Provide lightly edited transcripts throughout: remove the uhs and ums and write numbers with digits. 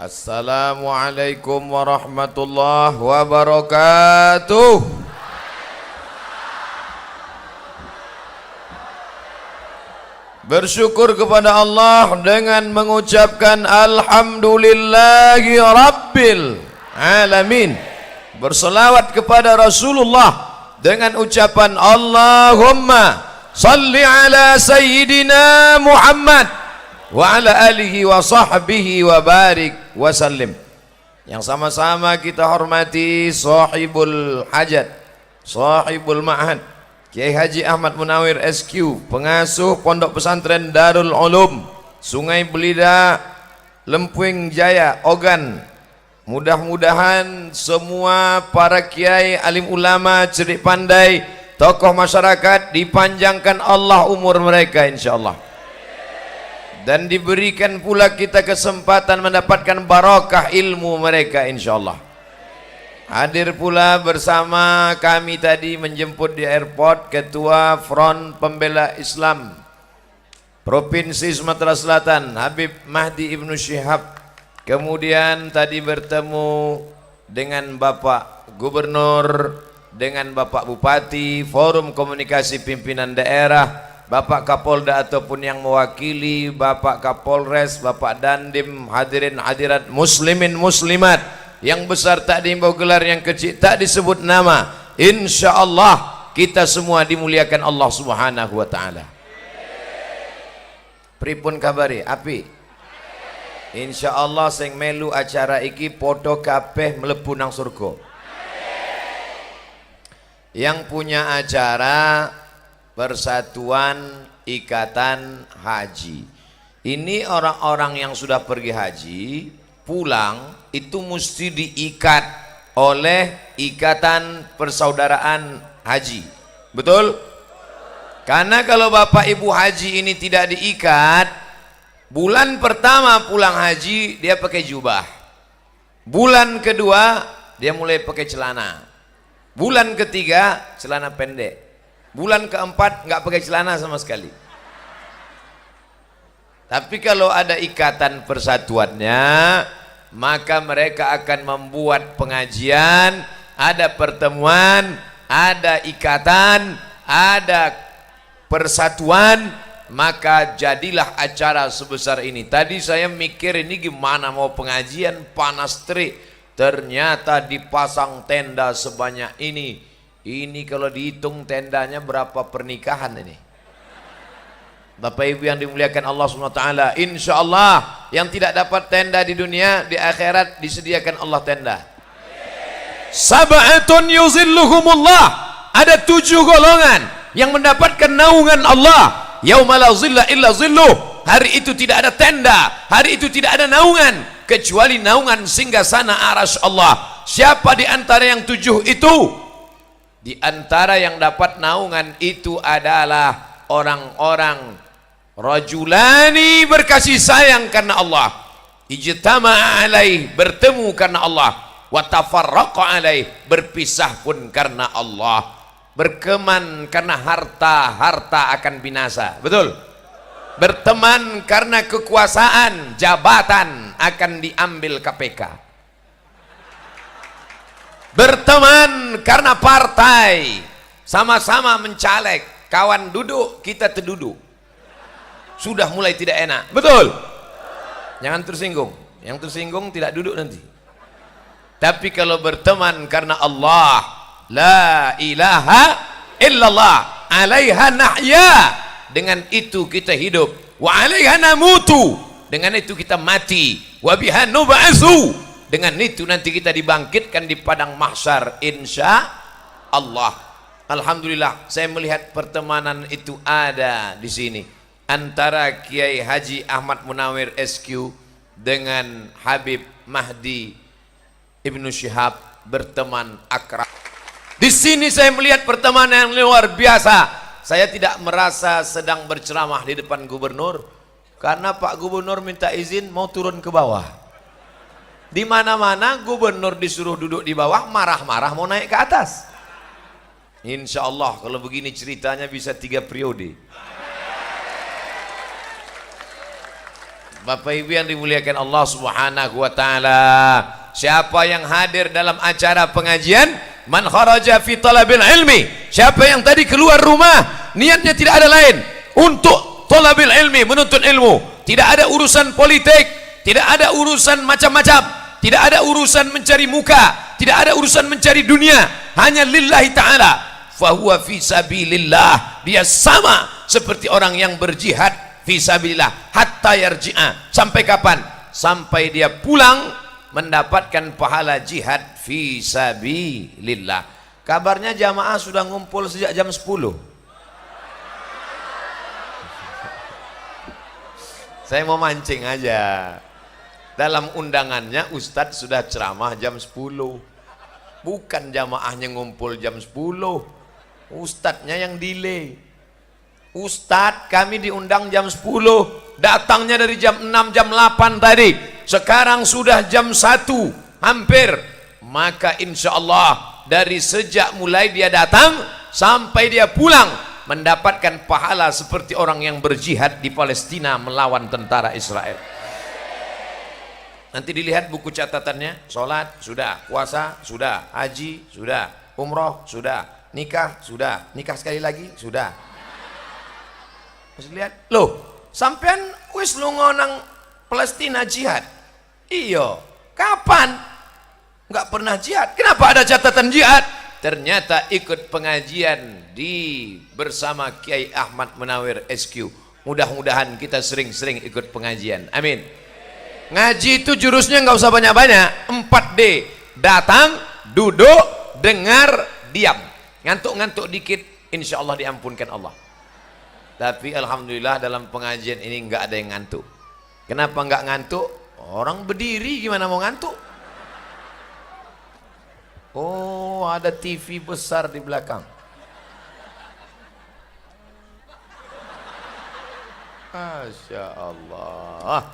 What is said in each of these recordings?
Assalamualaikum warahmatullahi wabarakatuh. Bersyukur kepada Allah dengan mengucapkan alhamdulillahi rabbil alamin. Berselawat kepada Rasulullah dengan ucapan Allahumma salli ala sayyidina Muhammad wa ala alihi wa sahbihi wa barik wa sallim. Yang sama-sama kita hormati sahibul hajat, sahibul ma'had, Kiai Haji Ahmad Munawir SQ, pengasuh Pondok Pesantren Darul Ulum Sungai Belida, Lempuing Jaya, Ogan. Mudah-mudahan semua para kiai, alim ulama, cerdik pandai, tokoh masyarakat dipanjangkan Allah umur mereka insyaallah, dan diberikan pula kita kesempatan mendapatkan barakah ilmu mereka insyaallah. Hadir pula bersama kami tadi menjemput di airport Ketua Front Pembela Islam Provinsi Sumatera Selatan Habib Mahdi Ibnu Syihab. Kemudian tadi bertemu dengan Bapak Gubernur, dengan Bapak Bupati, Forum Komunikasi Pimpinan Daerah, Bapak Kapolda ataupun yang mewakili, Bapak Kapolres, Bapak Dandim, hadirin hadirat muslimin muslimat, yang besar tak diimbau gelar, yang kecil tak disebut nama. Insya Allah kita semua dimuliakan Allah Subhanahu wa ta'ala. Pripun kabari? Api? Insya Allah sing melu acara iki podo kabeh mlebu nang surga. Yang punya acara Persatuan Ikatan Haji ini, orang-orang yang sudah pergi haji pulang itu mesti diikat oleh Ikatan Persaudaraan Haji. Betul? Karena kalau Bapak Ibu haji ini tidak diikat, bulan pertama pulang haji dia pakai jubah, bulan kedua dia mulai pakai celana, bulan ketiga celana pendek, bulan keempat nggak pakai celana sama sekali. Tapi kalau ada ikatan persatuannya, maka mereka akan membuat pengajian, ada pertemuan, ada ikatan, ada persatuan, maka jadilah acara sebesar ini. Tadi saya mikir ini gimana mau pengajian, panas terik, ternyata dipasang tenda sebanyak ini. Ini kalau dihitung tendanya berapa pernikahan ini. Bapak Ibu yang dimuliakan Allah SWT, insya Allah yang tidak dapat tenda di dunia, di akhirat disediakan Allah tenda. Sab'atun yuzilluhumullah, ada 7 golongan yang mendapatkan naungan Allah. Yauma la zilla illa zilluh, hari itu tidak ada tenda, hari itu tidak ada naungan kecuali naungan singgasana arasy Allah. Siapa di antara yang 7 itu? Di antara yang dapat naungan itu adalah orang-orang rajulani berkasih sayang karena Allah, ijtama'a alaih bertemu karena Allah, wa tafarraqa alaih berpisah pun karena Allah. Berteman karena harta, harta akan binasa. Betul? Berteman karena kekuasaan, jabatan akan diambil KPK. Berteman karena partai, sama-sama mencaleg, kawan duduk, kita terduduk. Sudah mulai tidak enak. Betul? Jangan tersinggung. Yang tersinggung tidak duduk nanti. Tapi kalau berteman karena Allah, la ilaha illallah, alaiha nahya, dengan itu kita hidup, wa alaiha namutu, dengan itu kita mati, wa biha nub'atsu, dengan itu nanti kita dibangkitkan di padang mahsyar insya Allah. Alhamdulillah saya melihat pertemanan itu ada di sini antara Kiai Haji Ahmad Munawir SQ dengan Habib Mahdi Ibnu Syihab, berteman akrab. Di sini saya melihat pertemanan yang luar biasa. Saya tidak merasa sedang berceramah di depan gubernur, karena Pak Gubernur minta izin mau turun ke bawah. Di mana-mana gubernur disuruh duduk di bawah, marah-marah mau naik ke atas. Insya Allah kalau begini ceritanya bisa 3 periode. Bapak Ibu yang dimuliakan Allah Subhanahu wa taala, siapa yang hadir dalam acara pengajian, man kharaja fi talabil ilmi, siapa yang tadi keluar rumah niatnya tidak ada lain untuk talabil ilmi, menuntut ilmu, tidak ada urusan politik, tidak ada urusan macam-macam, tidak ada urusan mencari muka, tidak ada urusan mencari dunia, hanya lillahi ta'ala, fahuwa fi sabilillah, dia sama seperti orang yang berjihad fi sabilillah hatta yarji'a. Sampai kapan? Sampai dia pulang mendapatkan pahala jihad fi sabilillah. Kabarnya jamaah sudah ngumpul sejak jam 10. Saya mau mancing aja. Dalam undangannya Ustadz sudah ceramah jam 10. Bukan jamaahnya ngumpul jam 10. Ustadznya yang delay. Ustadz kami diundang jam 10, datangnya dari jam 6, jam 8 tadi, sekarang sudah jam 1 hampir, maka insya Allah dari sejak mulai dia datang sampai dia pulang mendapatkan pahala seperti orang yang berjihad di Palestina melawan tentara Israel. Nanti dilihat buku catatannya, sholat sudah, puasa sudah, haji sudah, umroh sudah, nikah sudah, nikah sekali lagi sudah. Terus lihat, loh, sampean wis lunga nang Palestina jihad. Iya, kapan? Enggak pernah jihad. Kenapa ada catatan jihad? Ternyata ikut pengajian bersama Kiai Ahmad Munawir SQ. Mudah-mudahan kita sering-sering ikut pengajian. Amin. Ngaji itu jurusnya nggak usah banyak-banyak. 4D. Datang, duduk, dengar, diam. Ngantuk-ngantuk dikit, insya Allah diampunkan Allah. Tapi alhamdulillah dalam pengajian ini nggak ada yang ngantuk. Kenapa nggak ngantuk? Orang berdiri gimana mau ngantuk? Oh, ada TV besar di belakang. Masya Allah.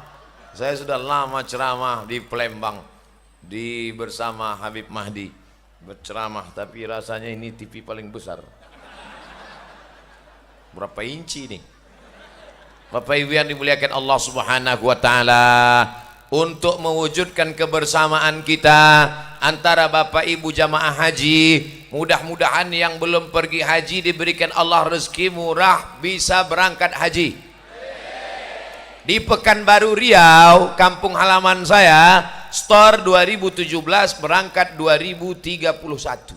Saya sudah lama ceramah di Palembang bersama Habib Mahdi berceramah, tapi rasanya ini TV paling besar. Berapa inci nih? Bapak Ibu yang dimuliakan Allah Subhanahu wa taala, untuk mewujudkan kebersamaan kita antara Bapak Ibu jamaah haji, mudah-mudahan yang belum pergi haji diberikan Allah rezeki murah bisa berangkat haji. Di Pekanbaru Riau, kampung halaman saya, store 2017 berangkat 2031.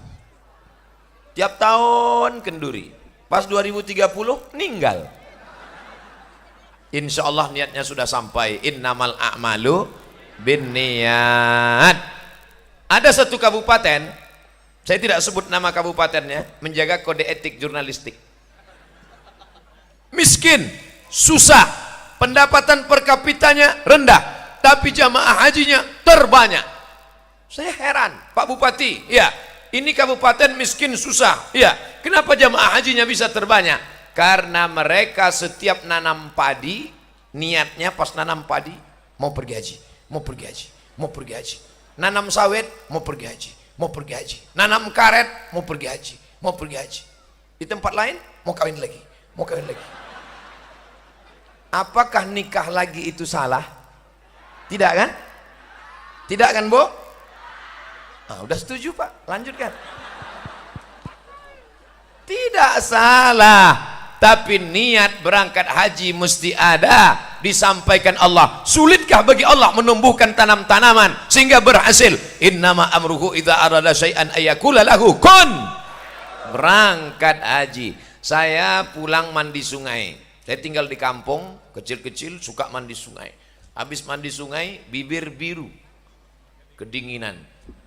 Tiap tahun kenduri. Pas 2030 meninggal. Insya Allah niatnya sudah sampai. Innamal a'malu binniyat. Ada satu kabupaten, saya tidak sebut nama kabupatennya, menjaga kode etik jurnalistik. Miskin, susah, pendapatan per kapitanya rendah, tapi jamaah hajinya terbanyak. Saya heran, Pak Bupati, ya, ini kabupaten miskin susah, ya, kenapa jamaah hajinya bisa terbanyak? Karena mereka setiap nanam padi, niatnya pas nanam padi mau pergi haji, mau pergi haji, mau pergi haji. Nanam sawit mau pergi haji, mau pergi haji. Nanam karet mau pergi haji, mau pergi haji. Di tempat lain mau kawin lagi, mau kawin lagi. Apakah nikah lagi itu salah? Tidak kan? Tidak kan, Bu? Nah, udah setuju Pak, lanjutkan. Tidak salah, tapi niat berangkat haji mesti ada, disampaikan Allah. Sulitkah bagi Allah menumbuhkan tanam-tanaman sehingga berhasil? Innama amruhu idza arada syai'an ayyakula lahu kun. Berangkat haji. Saya pulang mandi sungai. Saya tinggal di kampung kecil-kecil, suka mandi sungai. Habis mandi sungai, bibir biru, kedinginan.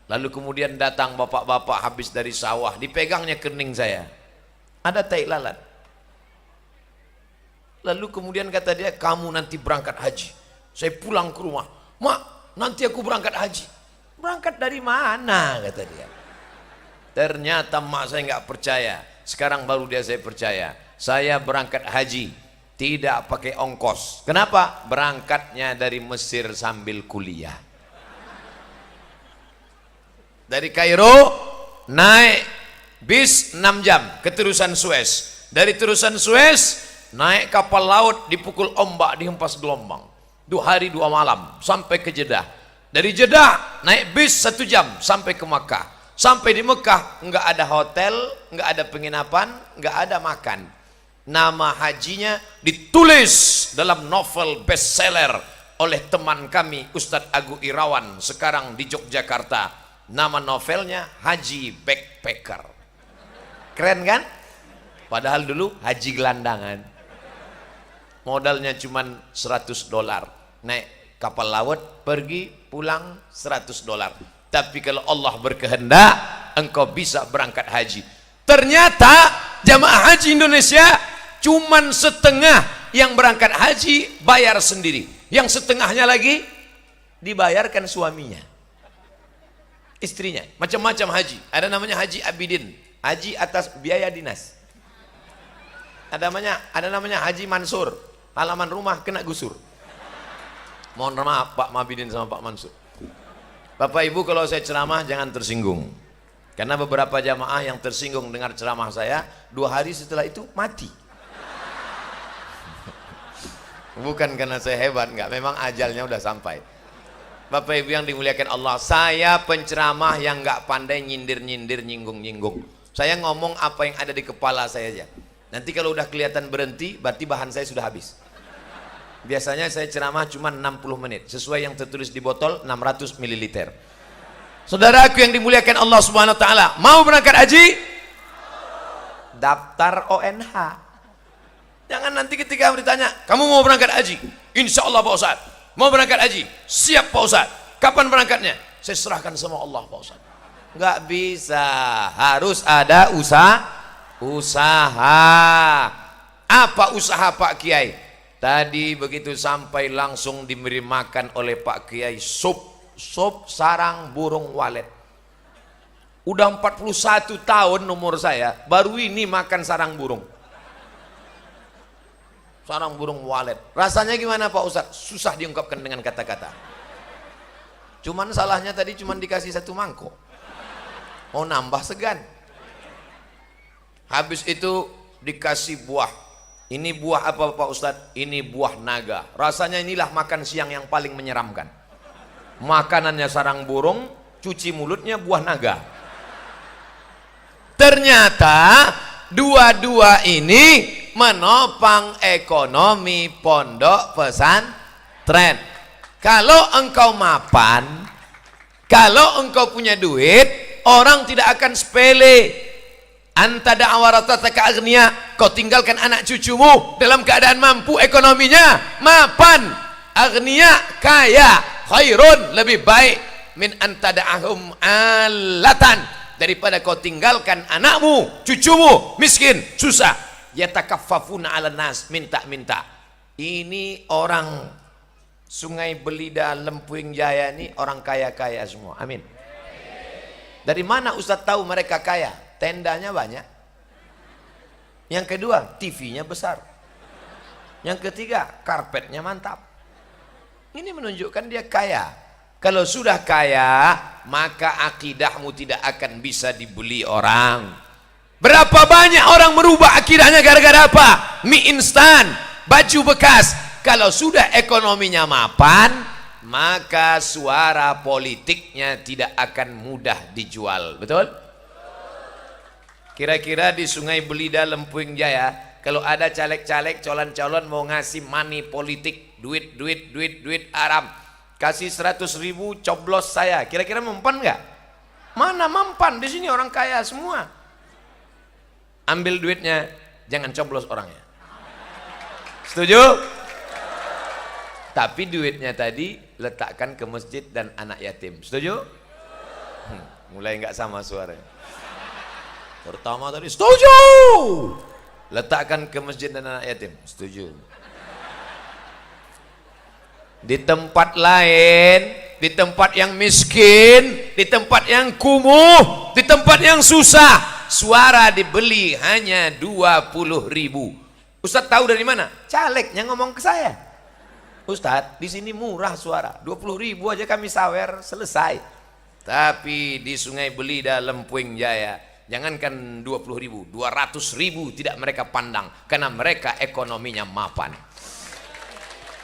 Lalu kemudian datang bapak-bapak habis dari sawah, dipegangnya kening saya, ada tai lalat. Lalu kemudian kata dia, kamu nanti berangkat haji. Saya pulang ke rumah, mak, nanti aku berangkat haji. Berangkat dari mana, kata dia. Ternyata mak saya nggak percaya. Sekarang baru dia saya percaya. Saya berangkat haji tidak pakai ongkos. Kenapa? Berangkatnya dari Mesir sambil kuliah. Dari Kairo naik bis 6 jam ke terusan Suez. Dari terusan Suez naik kapal laut, dipukul ombak, dihempas gelombang. 2 hari 2 malam sampai ke Jeddah. Dari Jeddah naik bis 1 jam sampai ke Makkah. Sampai di Mekah nggak ada hotel, nggak ada penginapan, nggak ada makan. Nama hajinya ditulis dalam novel bestseller oleh teman kami Ustadz Agu Irawan, sekarang di Yogyakarta. Nama novelnya Haji Backpacker. Keren kan? Padahal dulu haji gelandangan. Modalnya cuma $100. Naik kapal laut, pergi pulang $100. Tapi kalau Allah berkehendak, engkau bisa berangkat haji. Ternyata jamaah haji Indonesia cuman setengah yang berangkat haji bayar sendiri. Yang setengahnya lagi dibayarkan suaminya, istrinya. Macam-macam haji. Ada namanya Haji Abidin, haji atas biaya dinas. Ada namanya Haji Mansur, halaman rumah kena gusur. Mohon maaf Pak Mabidin sama Pak Mansur. Bapak Ibu, kalau saya ceramah jangan tersinggung, karena beberapa jamaah yang tersinggung dengar ceramah saya 2 hari setelah itu mati. Bukan karena saya hebat, enggak, memang ajalnya udah sampai. Bapak Ibu yang dimuliakan Allah, saya penceramah yang enggak pandai nyindir-nyindir, nyinggung-nyinggung. Saya ngomong apa yang ada di kepala saya aja. Nanti kalau udah kelihatan berhenti, berarti bahan saya sudah habis. Biasanya saya ceramah cuma 60 menit, sesuai yang tertulis di botol 600 ml. Saudaraku yang dimuliakan Allah Subhanahu wa taala, mau berangkat haji? Daftar ONH. Jangan nanti ketika ditanya, kamu mau berangkat haji? Insya Allah Pak Ustaz. Mau berangkat haji? Siap Pak Ustaz. Kapan berangkatnya? Saya serahkan sama Allah Pak Ustaz. Nggak bisa, harus ada usaha. Apa usaha Pak Kiai? Tadi begitu sampai langsung diberi makan oleh Pak Kiai sup sarang burung walet. Udah 41 tahun umur saya, baru ini makan sarang burung. Sarang burung walet. Rasanya gimana Pak Ustadz? Susah diungkapkan dengan kata-kata. Cuman salahnya tadi cuman dikasih 1 mangkok. Mau nambah segan. Habis itu dikasih buah. Ini buah apa Pak Ustadz? Ini buah naga. Rasanya inilah makan siang yang paling menyeramkan. Makanannya sarang burung, cuci mulutnya buah naga. Ternyata dua-dua ini menopang ekonomi pondok pesantren. Kalau engkau mapan, kalau engkau punya duit, orang tidak akan sepele. Anta da'awarataka agniya, kau tinggalkan anak cucumu dalam keadaan mampu ekonominya, mapan, agniya, kaya, khairun, lebih baik min anta da'ahum alatan, daripada kau tinggalkan anakmu, cucumu miskin, susah. Yatakaffafuna 'alan nas, minta-minta. Ini orang Sungai Belida, Lempuing Jaya ini orang kaya-kaya semua. Amin. Dari mana Ustaz tahu mereka kaya? Tendanya banyak. Yang kedua, TV-nya besar. Yang ketiga, karpetnya mantap. Ini menunjukkan dia kaya. Kalau sudah kaya, maka akidahmu tidak akan bisa dibeli orang. Berapa banyak orang merubah akidahnya gara-gara apa? Mie instan, baju bekas. Kalau sudah ekonominya mapan, maka suara politiknya tidak akan mudah dijual. Betul? Kira-kira di Sungai Belida, Lempuing Jaya, kalau ada caleg-caleg, calon-calon mau ngasih money politik, duit Arab, kasih 100.000 coblos saya, kira-kira mempan nggak? Mana mempan? Di sini orang kaya semua. Ambil duitnya, jangan coblos orangnya. Setuju? Tapi duitnya tadi letakkan ke masjid dan anak yatim. Setuju? Mulai nggak sama suaranya. Pertama tadi setuju, letakkan ke masjid dan anak yatim, setuju. Di tempat lain, di tempat yang miskin, di tempat yang kumuh, di tempat yang susah, suara dibeli hanya 20.000. Ustadz tahu dari mana? Calegnya ngomong ke saya. Ustadz, di sini murah suara, 20.000 aja kami sawer, selesai. Tapi di Sungai Belida, Lempuing Jaya, jangankan 20.000, 200.000 tidak mereka pandang, karena mereka ekonominya mapan.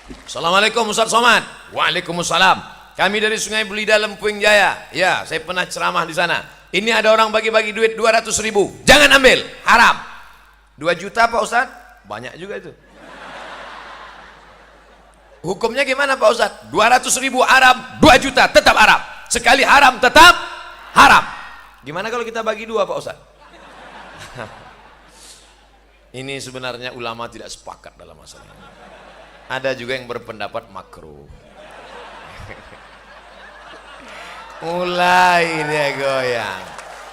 Assalamualaikum Ustaz Somad. Waalaikumsalam. Kami dari Sungai Belida Lempuyung Jaya. Ya, saya pernah ceramah di sana. Ini ada orang bagi-bagi duit 200.000. Jangan ambil, haram. 2 juta Pak Ustaz? Banyak juga itu. Hukumnya gimana Pak Ustaz? 200.000 haram, 2 juta tetap haram. Sekali haram tetap haram. Gimana kalau kita bagi 2 Pak Ustaz? Ini sebenarnya ulama tidak sepakat dalam masalah ini. Ada juga yang berpendapat makruh. Mulai dia goyang.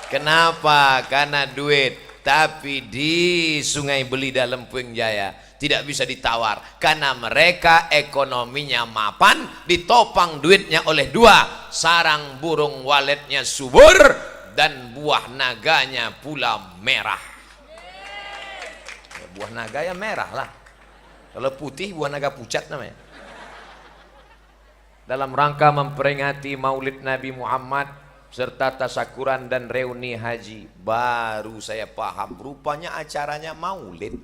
Kenapa? Karena duit. Tapi di Sungai Belida Lempuyung Jaya tidak bisa ditawar. Karena mereka ekonominya mapan. Ditopang duitnya oleh 2. Sarang burung waletnya subur. Dan buah naganya pula merah. Ya, buah naga ya merah lah. Kalau putih buah naga pucat namanya. Dalam rangka memperingati Maulid Nabi Muhammad serta tasakuran dan reuni haji, baru saya paham rupanya acaranya Maulid.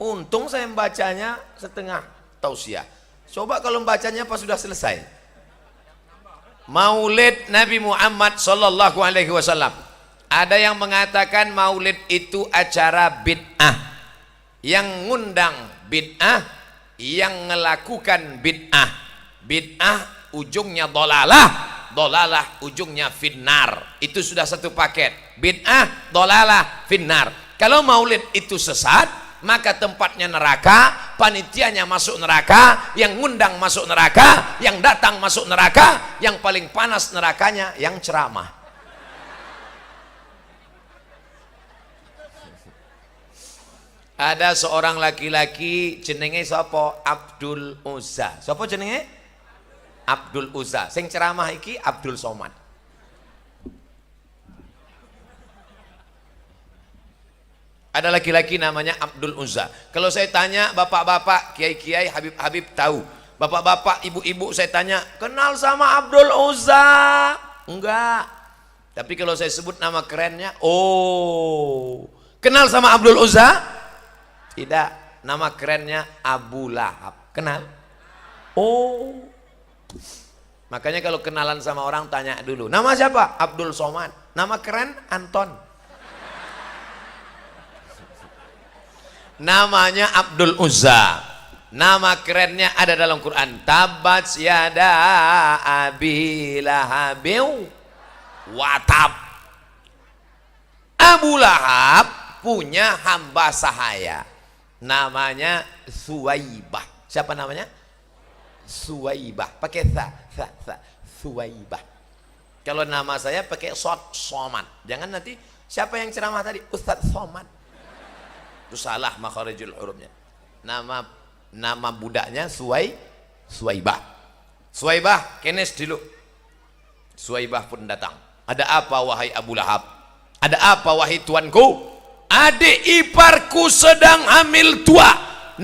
Untung saya membacanya setengah tausiah. Coba kalau membacanya pas sudah selesai. Maulid Nabi Muhammad sallallahu alaihi wasallam. Ada yang mengatakan Maulid itu acara bid'ah. Yang ngundang bid'ah, yang melakukan bid'ah. Bid'ah ujungnya dolalah, dolalah ujungnya finnar. Itu sudah satu paket. Bid'ah, dolalah, finnar. Kalau maulid itu sesat, maka tempatnya neraka, panitianya masuk neraka, yang ngundang masuk neraka, yang datang masuk neraka, yang paling panas nerakanya yang ceramah. Ada seorang laki-laki jenenge sapa? Abdul Uzza. Sapa jenenge? Abdul Uzza. Sing ceramah iki Abdul Somad. Ada laki-laki namanya Abdul Uzza. Kalau saya tanya bapak-bapak, kiai-kiai, habib-habib tahu. Bapak-bapak, ibu-ibu saya tanya, kenal sama Abdul Uzza? Enggak. Tapi kalau saya sebut nama kerennya, oh. Kenal sama Abdul Uzza? Tidak, nama kerennya Abu Lahab. Kenal? Oh. Makanya kalau kenalan sama orang tanya dulu, nama siapa? Abdul Somad. Nama keren Anton. Namanya Abdul Uzza. Nama kerennya ada dalam Quran. Tabat yada abi lahabiu watab. Abu Lahab punya hamba sahaya. Namanya Suwaibah. Siapa namanya? Suwaibah. Pakai tha. Suwaibah. Kalau nama saya pakai sod Somad. Jangan nanti siapa yang ceramah tadi? Ustadz Somad. Itu salah makharijul hurufnya. Nama budaknya Suwaibah. Suwaibah kenes dulu. Suwaibah pun datang. Ada apa wahai Abu Lahab? Ada apa wahai tuanku? Adik iparku sedang hamil tua,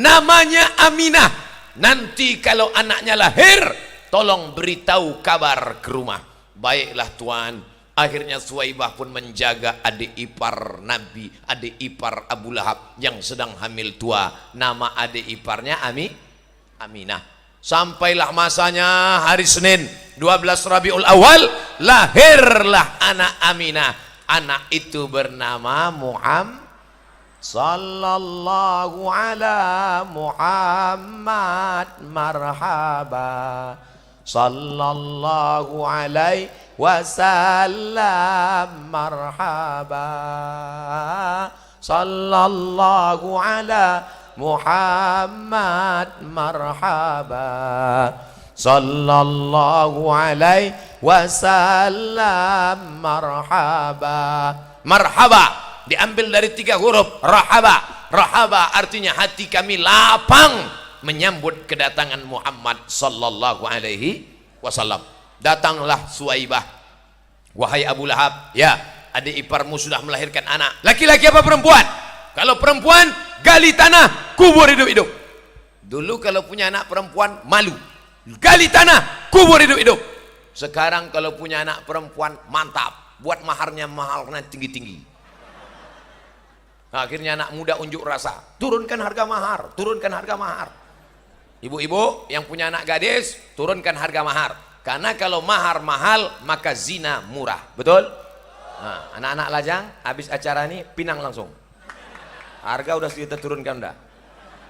namanya Aminah. Nanti kalau anaknya lahir, tolong beritahu kabar ke rumah. Baiklah tuan. Akhirnya Suwaibah pun menjaga adik ipar Nabi, adik ipar Abu Lahab yang sedang hamil tua. Nama adik iparnya Aminah. Sampailah masanya hari Senin 12 Rabiul Awal, lahirlah anak Aminah. Anak itu bernama Muhammad. Sallallahu ala Muhammad marhaba. Sallallahu alaihi wasallam marhaba. Sallallahu ala Muhammad marhaba. Sallallahu alaihi wasallam marhaba. Marhaba diambil dari 3 huruf rahaba. Rahaba artinya hati kami lapang menyambut kedatangan Muhammad sallallahu alaihi wasallam. Datanglah Suwaibah. Wahai Abu Lahab, ya, adik iparmu sudah melahirkan anak. Laki-laki apa perempuan? Kalau perempuan, gali tanah, kubur hidup-hidup. Dulu kalau punya anak perempuan malu. Gali tanah, kubur hidup-hidup. Sekarang kalau punya anak perempuan mantap, buat maharnya mahal karena tinggi-tinggi. Akhirnya anak muda unjuk rasa, turunkan harga mahar, turunkan harga mahar. Ibu-ibu yang punya anak gadis, turunkan harga mahar. Karena kalau mahar mahal, maka zina murah. Betul? Nah, anak-anak lajang, habis acara ini pinang langsung. Harga udah kita turunkan dah.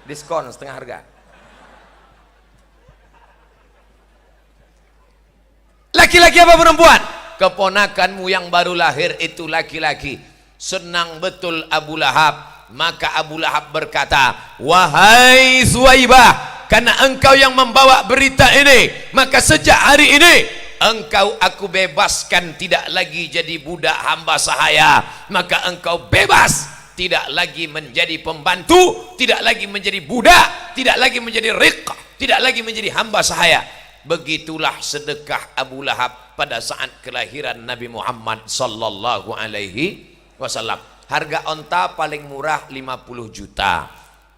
Diskon setengah harga. Laki-laki apa perempuan? Keponakanmu yang baru lahir itu laki-laki. Senang betul Abu Lahab. Maka Abu Lahab berkata, wahai Suwaibah, karena engkau yang membawa berita ini, maka sejak hari ini engkau aku bebaskan, tidak lagi jadi budak hamba sahaya. Maka engkau bebas, tidak lagi menjadi pembantu, tidak lagi menjadi budak, tidak lagi menjadi riqah, tidak lagi menjadi hamba sahaya. Begitulah sedekah Abu Lahab pada saat kelahiran Nabi Muhammad sallallahu alaihi wasallam. Harga onta paling murah 50 juta.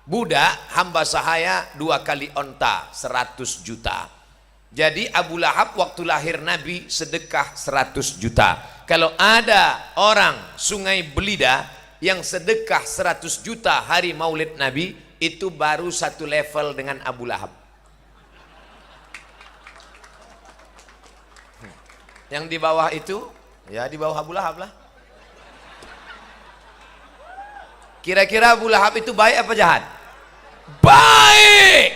Budak hamba sahaya 2 kali onta 100 juta. Jadi Abu Lahab waktu lahir Nabi sedekah 100 juta. Kalau ada orang Sungai Belida yang sedekah 100 juta hari maulid Nabi, itu baru satu level dengan Abu Lahab. Yang di bawah itu, ya di bawah Abu Lahab lah. Kira-kira Abu Lahab itu baik apa jahat? Baik.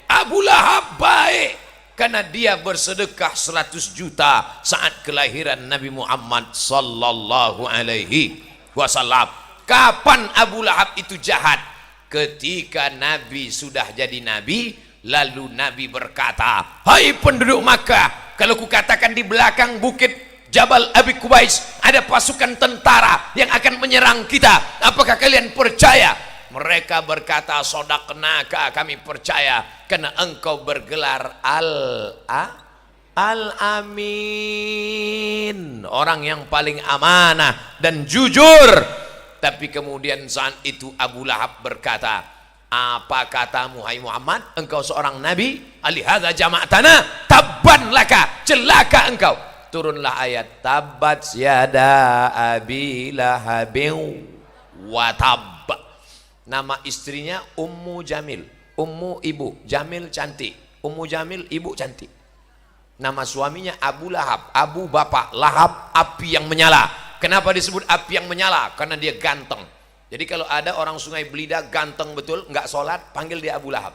Abu Lahab baik. Karena dia bersedekah 100 juta saat kelahiran Nabi Muhammad sallallahu alaihi wasallam. Kapan Abu Lahab itu jahat? Ketika Nabi sudah jadi Nabi, lalu Nabi berkata, hai penduduk Makkah, kalau kukatakan di belakang bukit Jabal Abi Kubais ada pasukan tentara yang akan menyerang kita, apakah kalian percaya? Mereka berkata, sodaqnaka, kami percaya, karena engkau bergelar Al-Amin, orang yang paling amanah dan jujur. Tapi kemudian saat itu Abu Lahab berkata, apa katamu hai Muhammad, engkau seorang nabi, alihadza jama'tana, tabban laka, celaka engkau. Turunlah ayat tabat yada abi lahabin wa tab. Nama istrinya Ummu Jamil. Ummu ibu, Jamil cantik. Ummu Jamil ibu cantik. Nama suaminya Abu Lahab. Abu bapak, Lahab api yang menyala. Kenapa disebut api yang menyala? Karena dia ganteng. Jadi kalau ada orang Sungai Belida ganteng betul, nggak sholat, panggil dia Abu Lahab.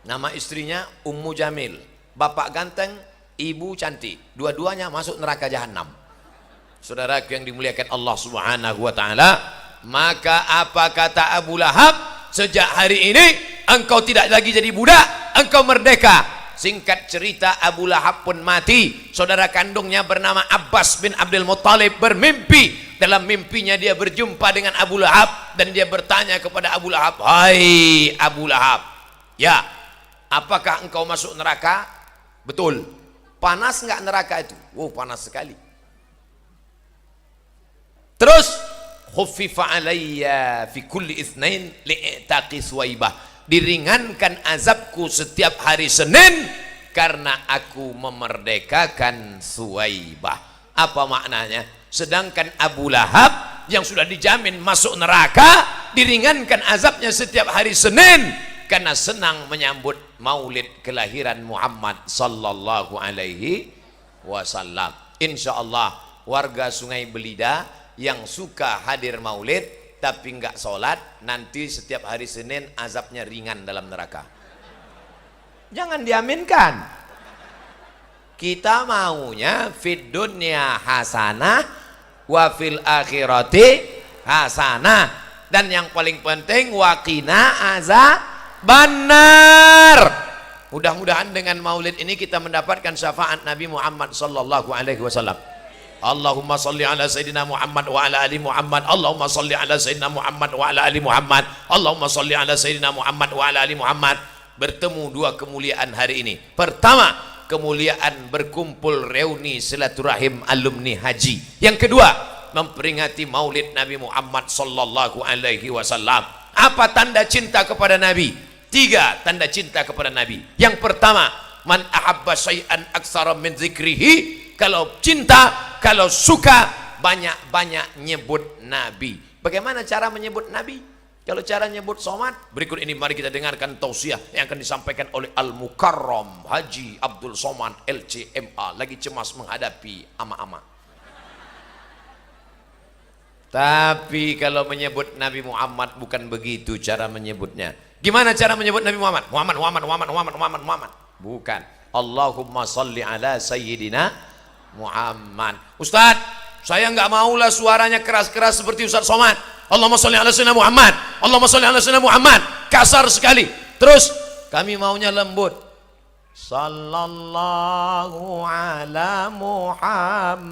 Nama istrinya Ummu Jamil. Bapak ganteng, ibu cantik, dua-duanya masuk neraka jahanam. Saudara yang dimuliakan Allah Subhanahu wa taala, maka apa kata Abu Lahab? Sejak hari ini engkau tidak lagi jadi budak, engkau merdeka. Singkat cerita, Abu Lahab pun mati. Saudara kandungnya bernama Abbas bin Abdul Muttalib bermimpi. Dalam mimpinya dia berjumpa dengan Abu Lahab dan dia bertanya kepada Abu Lahab, hai Abu Lahab, ya, apakah engkau masuk neraka? Betul. Panas enggak neraka itu? Oh, panas sekali. Terus, khuffifa alayya fi kulli itsnain li'taqi Suwaibah. Diringankan azabku setiap hari Senin karena aku memerdekakan Suwaibah. Apa maknanya? Sedangkan Abu Lahab yang sudah dijamin masuk neraka, diringankan azabnya setiap hari Senin karena senang menyambut maulid kelahiran Muhammad sallallahu alaihi wasallam. Insyaallah warga Sungai Belida yang suka hadir maulid tapi enggak sholat, nanti setiap hari Senin azabnya ringan dalam neraka. Jangan diaminkan. Kita maunya fid dunya hasanah wa fil akhirati hasanah, dan yang paling penting waqina azabannar. Mudah-mudahan dengan maulid ini kita mendapatkan syafaat Nabi Muhammad sallallahu alaihi wasallam. Allahumma salli ala sayyidina Muhammad wa ala ali Muhammad. Allahumma salli ala sayyidina Muhammad wa ala ali Muhammad. Allahumma salli ala sayyidina Muhammad wa ala ali Muhammad. Bertemu dua kemuliaan hari ini. Pertama, kemuliaan berkumpul reuni silaturahim alumni haji. Yang kedua, memperingati maulid Nabi Muhammad sallallahu alaihi wasallam. Apa tanda cinta kepada Nabi? 3 tanda cinta kepada Nabi. Yang pertama, man ahabba syai'an aksara min zikrihi. Kalau cinta, kalau suka, banyak-banyak nyebut Nabi. Bagaimana cara menyebut Nabi? Kalau cara nyebut somad, berikut ini mari kita dengarkan tausiah yang akan disampaikan oleh Al-Mukarram Haji Abdul Somad LCMA, lagi cemas menghadapi ama-ama. Tapi kalau menyebut Nabi Muhammad bukan begitu cara menyebutnya. Gimana cara menyebut Nabi Muhammad? Muhammad. Bukan. Allahumma salli ala Sayyidina Muhammad. Ustaz, saya nggak maulah suaranya keras-keras seperti Ustaz Somad. Allahumma sholli ala sayyidina Muhammad. Allahumma sholli ala sayyidina Muhammad. Kasar sekali. Terus kami maunya lembut. Sallallahu ala Muhammad.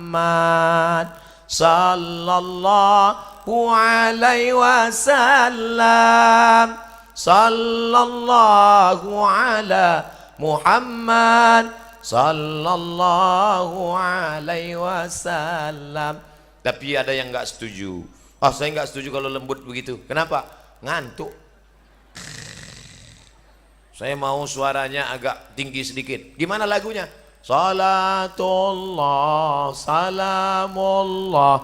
Sallallahu alaihi wasallam. Sallallahu ala Muhammad. Sallallahu alaihi wasallam. Tapi ada yang nggak setuju. Saya nggak setuju kalau lembut begitu. Kenapa? Ngantuk. Saya mau suaranya agak tinggi sedikit. Gimana lagunya? Salatullah salamullah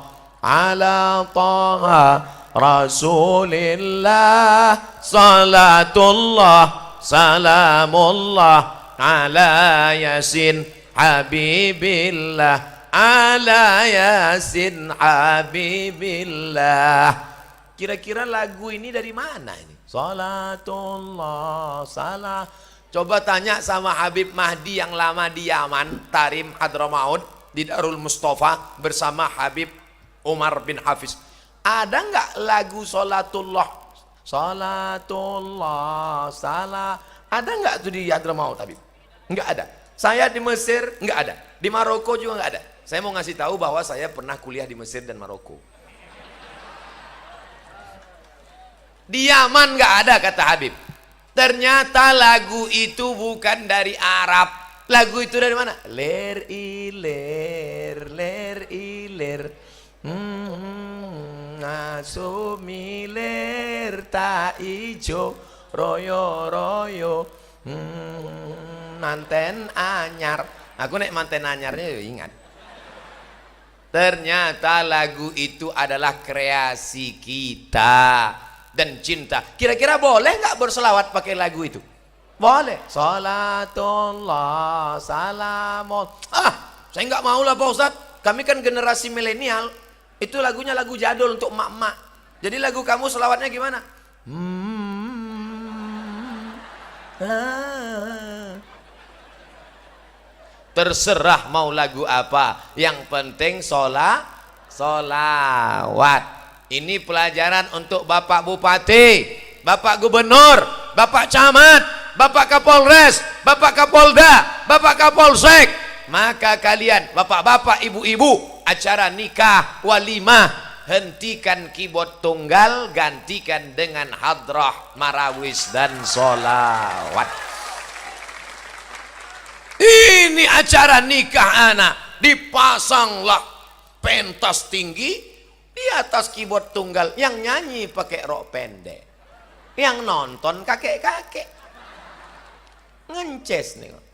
ala taha Rasulillah. Salatullah salamullah ala Yasin Habibillah. Ala Yasin Habibillah. Kira-kira lagu ini dari mana ini? Salatullah salah. Coba tanya sama Habib Mahdi yang lama di Yaman, Tarim Hadramaut, di Darul Mustafa bersama Habib Umar bin Hafiz. Ada nggak lagu Salatullah? Salatullah salah. Ada nggak tuh di Hadramaut Habib? Nggak ada. Saya di Mesir nggak ada. Di Maroko juga nggak ada. Saya mau ngasih tahu bahwa saya pernah kuliah di Mesir dan Maroko. Di Yaman nggak ada kata Habib. Ternyata lagu itu bukan dari Arab. Lagu itu dari mana? Ler iler, ler iler. Ngasumiler tak ijo, royo royo. Manten anyar. Aku nek manten anyarnya ya ingat. Ternyata lagu itu adalah kreasi kita dan cinta. Kira-kira boleh nggak berselawat pakai lagu itu? Boleh. Salatullah salamul. Saya nggak mau lah Pak Ustadz. Kami kan generasi milenial. Itu lagunya lagu jadul untuk emak-emak. Jadi lagu kamu selawatnya gimana? Terserah mau lagu apa, yang penting solawat. Ini pelajaran untuk Bapak Bupati, Bapak Gubernur, Bapak Camat, Bapak Kapolres, Bapak Kapolda, Bapak Kapolsek. Maka kalian, bapak-bapak, ibu-ibu, acara nikah, walimah, hentikan keyboard tunggal, gantikan dengan hadrah, marawis dan solawat. Ini acara nikah anak, dipasanglah pentas tinggi di atas keyboard tunggal, yang nyanyi pakai rok pendek, yang nonton kakek-kakek ngences nih.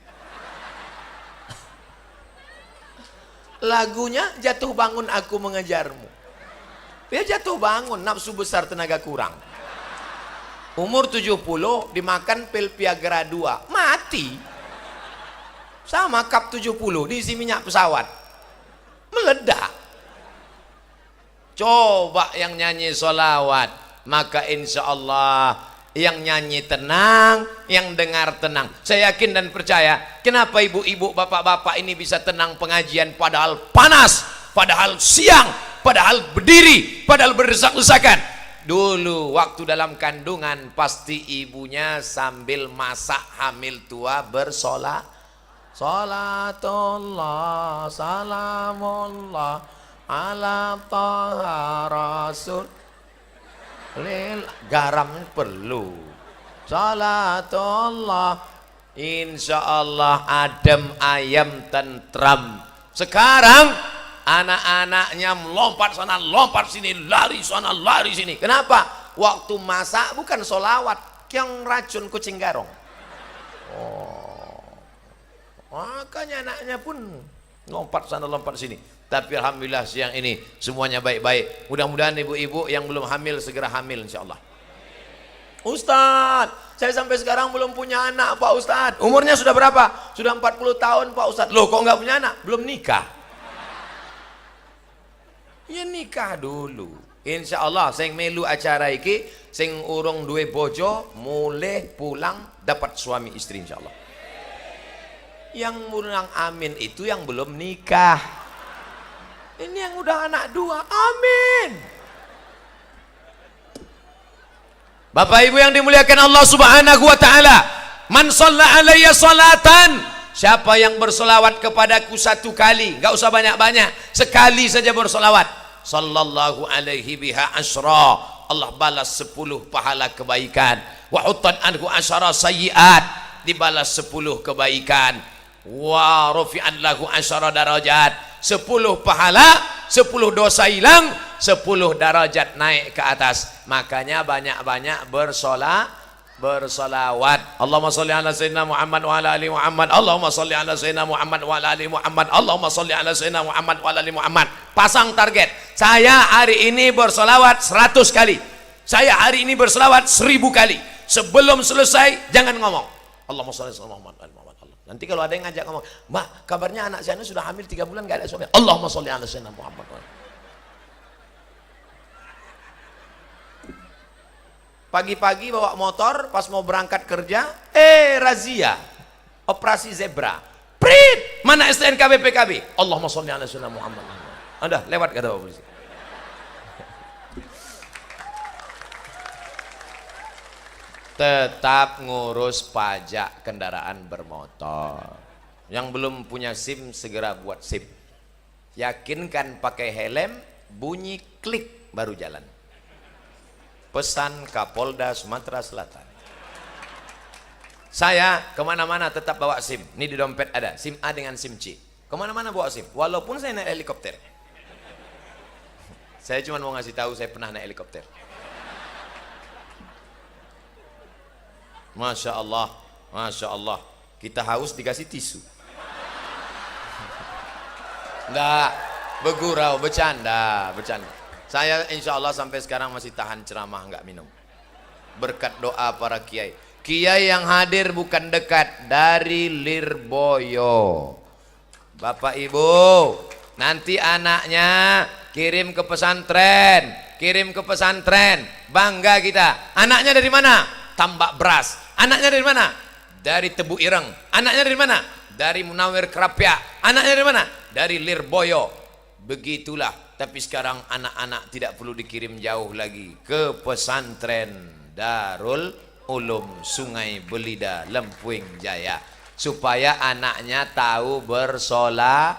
Lagunya jatuh bangun aku mengejarmu. Dia jatuh bangun, nafsu besar tenaga kurang. Umur 70 dimakan pil Viagra 2, mati. Sama kap 70 diisi minyak pesawat, meledak. Coba yang nyanyi solawat, maka insya Allah yang nyanyi tenang, yang dengar tenang. Saya yakin dan percaya. Kenapa ibu-ibu, bapak-bapak ini bisa tenang pengajian padahal panas, padahal siang, padahal berdiri, padahal berdesak-desakan. Dulu waktu dalam kandungan pasti ibunya sambil masak hamil tua bersolat. Salatullah salamullah ala taha rasul. Garam perlu. Salatullah, insya Allah adem ayam tentram. Sekarang anak-anaknya melompat sana lompat sini, lari sana lari sini. Kenapa? Waktu masak bukan solawat, yang racun kucing garong. Makanya anaknya pun lompat sana lompat sini. Tapi alhamdulillah siang ini semuanya baik-baik. Mudah-mudahan ibu-ibu yang belum hamil segera hamil insya Allah. Ustadz, saya sampai sekarang belum punya anak Pak Ustadz. Umurnya sudah berapa? Sudah 40 tahun Pak Ustadz. Loh kok nggak punya anak? Belum nikah. Ya nikah dulu. Insya Allah sing melu acara iki, sing urung duwe bojo, mulai pulang dapat suami istri insya Allah. Yang mulang amin itu yang belum nikah. Ini yang udah anak 2, amin. Bapak Ibu yang dimuliakan Allah Subhanahu wa taala, man shalla alayya salatan, siapa yang bersolawat kepadaku 1 kali, enggak usah banyak-banyak, sekali saja bersolawat, sallallahu alaihi biha asyra, Allah balas 10 pahala kebaikan, wa hutan anhu asyara sayyiat, dibalas 10 kebaikan, wa rafi'an lahu asyara darajat, 10 pahala, 10 dosa hilang, 10 darajat naik ke atas. Makanya banyak-banyak bersolawat. Allahumma sholli ala sayyidina Muhammad wa ala ali Muhammad. Allahumma sholli ala sayyidina Muhammad wa ala ali Muhammad. Allahumma sholli ala sayyidina Muhammad wa ala ali Muhammad. Pasang target. Saya hari ini bersolawat 100 kali. Saya hari ini bersolawat 1000 kali. Sebelum selesai jangan ngomong Allahumma sholli ala sayyidina Muhammad wa ala ali Muhammad. Nanti kalau ada yang ngajak ngomong, "Mbak, kabarnya anak saya sudah hamil 3 bulan gak ada suami." Allahumma sholli ala sayyidina Muhammad. Pagi-pagi bawa motor, pas mau berangkat kerja, razia, operasi zebra, prit, mana STNK BPKB, Allahumma sholli ala sayyidina Muhammad. Ada lewat kata Pak Polisi. Tetap ngurus pajak kendaraan bermotor. Yang belum punya SIM segera buat SIM. Yakinkan pakai helm, bunyi klik baru jalan. Pesan Kapolda Sumatera Selatan. Saya kemana-mana tetap bawa SIM. Ini di dompet ada SIM A dengan SIM C. Kemana-mana bawa SIM. Walaupun saya naik helikopter. Saya cuma mau ngasih tahu saya pernah naik helikopter. Masya Allah, Masya Allah. Kita haus dikasih tisu. Enggak, bergurau, bercanda. Saya insya Allah sampai sekarang masih tahan ceramah, enggak minum. Berkat doa para kiai. Kiai yang hadir bukan dekat, dari Lirboyo. Bapak Ibu, nanti anaknya kirim ke pesantren, bangga kita. Anaknya dari mana? Tambak Beras. Anaknya dari mana? Dari Tebu Ireng. Anaknya dari mana? Dari Munawir Kerapia. Anaknya dari mana? Dari Lirboyo. Begitulah. Tapi sekarang anak-anak tidak perlu dikirim jauh lagi ke pesantren Darul Ulum Sungai Belida, Lempuing Jaya, supaya anaknya tahu bersolawat.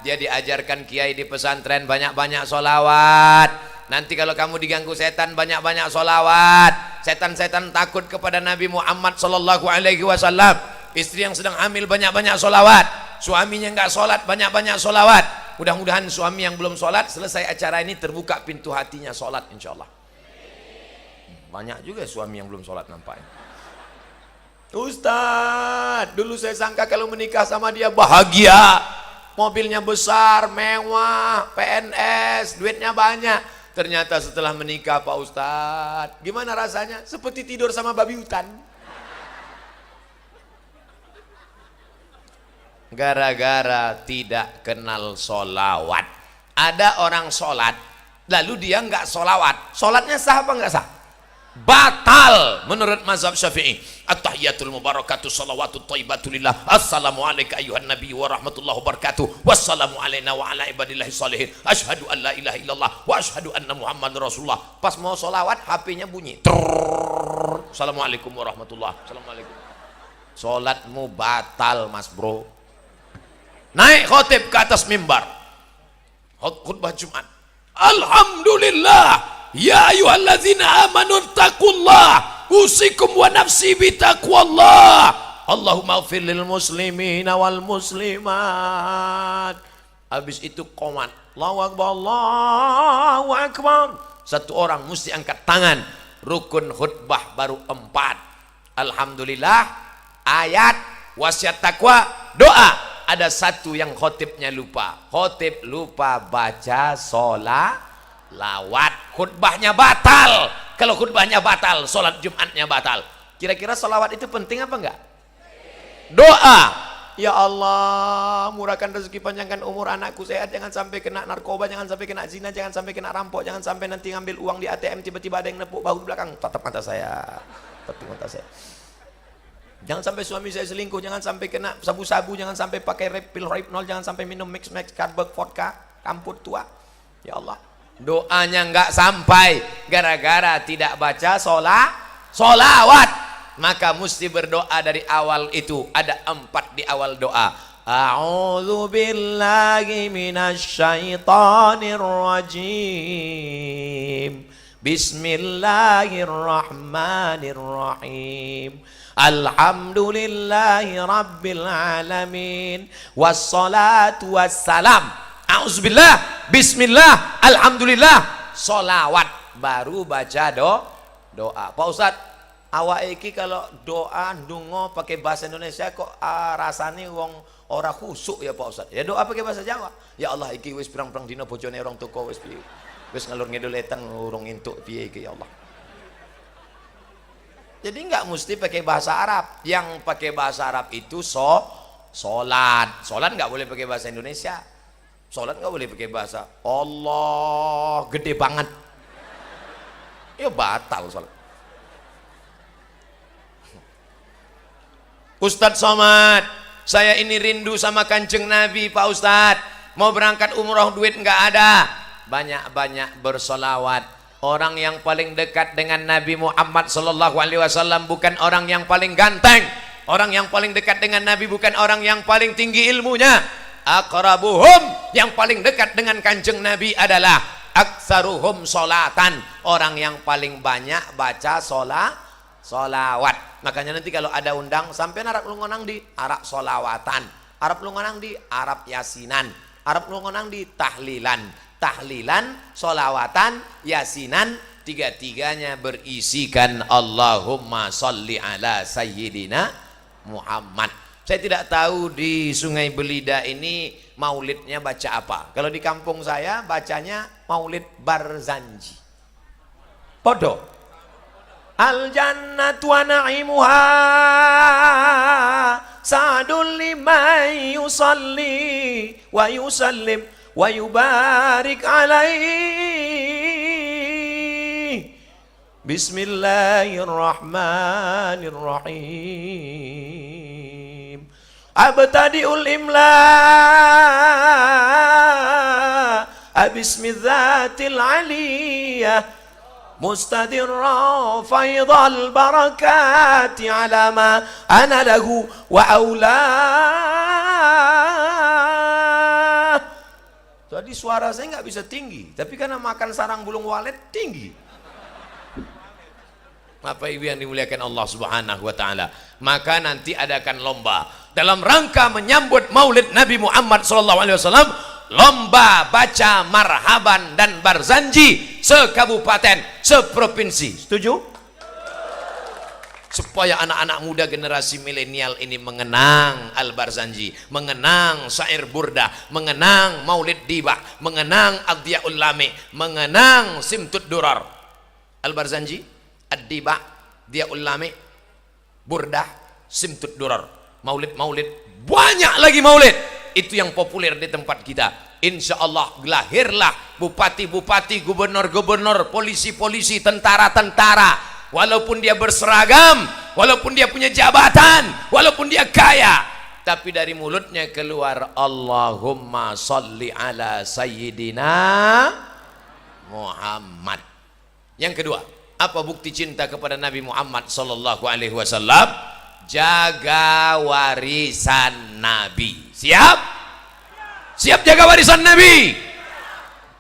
Dia diajarkan kiai di pesantren banyak-banyak solawat. Nanti kalau kamu diganggu setan, banyak-banyak solawat. Setan-setan takut kepada Nabi Muhammad sallallahu alaihi wasallam. Istri yang sedang hamil banyak-banyak solawat. Suaminya enggak sholat, banyak-banyak solawat. Mudah-mudahan suami yang belum sholat, selesai acara ini terbuka pintu hatinya sholat insya Allah. Banyak juga suami yang belum sholat nampaknya. Ustadz, dulu saya sangka kalau menikah sama dia bahagia, mobilnya besar, mewah, PNS, duitnya banyak. Ternyata setelah menikah Pak Ustadz, gimana rasanya? Seperti tidur sama babi hutan. Gara-gara tidak kenal solawat. Ada orang sholat, lalu dia nggak solawat. Sholatnya sah apa nggak sah? Batal menurut mazhab Syafi'i. At-tahiyatul mubarakatuh salawatut thayyibatulillah. Assalamualaikum ayuhan nabi wa rahmatullahi wabarakatuh. Wassalamu alaina wa ala ibadillahi salihin. Asyhadu an la ilaha illallah wa asyhadu anna Muhammadar Rasulullah. Pas mau solawat HP-nya bunyi. Assalamualaikum warahmatullahi. Assalamualaikum. Sholatmu batal mas bro. Naik khotib ke atas mimbar, khutbah Jumat, alhamdulillah ya ayyuhallazina amanu taqullah usikum wa nafsi bitaqwallah Allahumma ighfir lil muslimina wal muslimat. Habis itu qomat, Allahu akbar, Allahu akbar. Satu orang mesti angkat tangan. Rukun khutbah baru 4. Alhamdulillah, ayat, wasiat takwa, doa. Ada satu yang khotibnya lupa. Khotib lupa baca lawat, khutbahnya batal. Kalau khutbahnya batal, sholat Jumatnya batal. Kira-kira sholawat itu penting apa enggak? Doa, ya Allah murahkan rezeki, panjangkan umur anakku, sehat, jangan sampai kena narkoba, jangan sampai kena zina, jangan sampai kena rampok, jangan sampai nanti ngambil uang di ATM tiba-tiba ada yang nepuk bahu di belakang. Tatap mata saya, tatap mata saya. Jangan sampai suami saya selingkuh, jangan sampai kena sabu-sabu, jangan sampai pakai pil Rohypnol, jangan sampai minum mix Carlsberg vodka kampur tua. Ya Allah, doanya nggak sampai gara-gara tidak baca sholawat. Maka mesti berdoa dari awal itu. Ada 4 di awal doa. A'udzu billahi minasyaitonir rajim. Bismillahirrahmanirrahim. Alhamdulillahi rabbil alamin. Wassalatu wassalam. A'udzubillah, bismillah, alhamdulillah, sholawat. Baru baca doa. Pak Ustadz, awak iki kalau doa ndonga pakai bahasa Indonesia kok rasane wong ora khusuk ya Pak Ustaz. Ya doa pakai bahasa Jawa. Ya Allah iki wis pirang-pirang dina bojone orang toko wis ngalur ngidul etang urung entuk piye iki ya Allah. Jadi enggak mesti pakai bahasa Arab. Yang pakai bahasa Arab itu salat. Salat enggak boleh pakai bahasa Indonesia. Salat enggak boleh pakai bahasa Allah gede banget. Ya batal salat. Ustadz Somad, saya ini rindu sama Kanjeng Nabi Pak Ustadz, mau berangkat umroh duit nggak ada. Banyak-banyak bersolawat. Orang yang paling dekat dengan Nabi Muhammad sallallahu alaihi wasallam bukan orang yang paling ganteng. Orang yang paling dekat dengan Nabi bukan orang yang paling tinggi ilmunya. Aqrabuhum, yang paling dekat dengan Kanjeng Nabi adalah aktsaruhum sholatan, orang yang paling banyak baca solawat. Makanya nanti kalau ada undang sampai Arab lungonang di Arab solawatan, Arab lungonang di Arab yasinan, Arab lungonang di tahlilan, solawatan, yasinan, tiga-tiganya berisikan Allahumma sholli ala sayyidina Muhammad. Saya tidak tahu di Sungai Belida ini maulidnya baca apa. Kalau di kampung saya bacanya maulid Barzanji. Podo. Al jannatu wa na'imuha sa'dun liman yusalli wa yusallim wa yubarik alaihi. Bismillahirrahmanirrahim. Abtadi'ul imla bismidzatil aliyah mustadirra faidal barakati ala ma ana lahu wa aula. Jadi suara saya nggak bisa tinggi, tapi karena makan sarang bulung walet tinggi. Bapak Ibu yang dimuliakan Allah Subhanahu wa taala, maka nanti adakan lomba dalam rangka menyambut Maulid Nabi Muhammad sallallahu alaihi wasallam. Lomba baca marhaban dan barzanji sekabupaten, seprovinsi. Setuju? Supaya anak-anak muda generasi milenial ini mengenang Al-Barzanji, mengenang syair burdah, mengenang Maulid Dibah, mengenang Adhiyaul Lami, mengenang Simtud Durar. Al-Barzanji, Ad-Dibah, Adhiyaul Lami, burdah, Simtud Durar. Maulid-maulid, banyak lagi maulid. Itu yang populer di tempat kita. Insya Allah lahirlah bupati-bupati, gubernur-gubernur, polisi-polisi, tentara-tentara. Walaupun dia berseragam, walaupun dia punya jabatan, walaupun dia kaya, tapi dari mulutnya keluar Allahumma sholli ala sayyidina Muhammad. Yang kedua, apa bukti cinta kepada Nabi Muhammad sallallahu alaihi wasallam? Jaga warisan Nabi. Siap? Siap jaga warisan Nabi?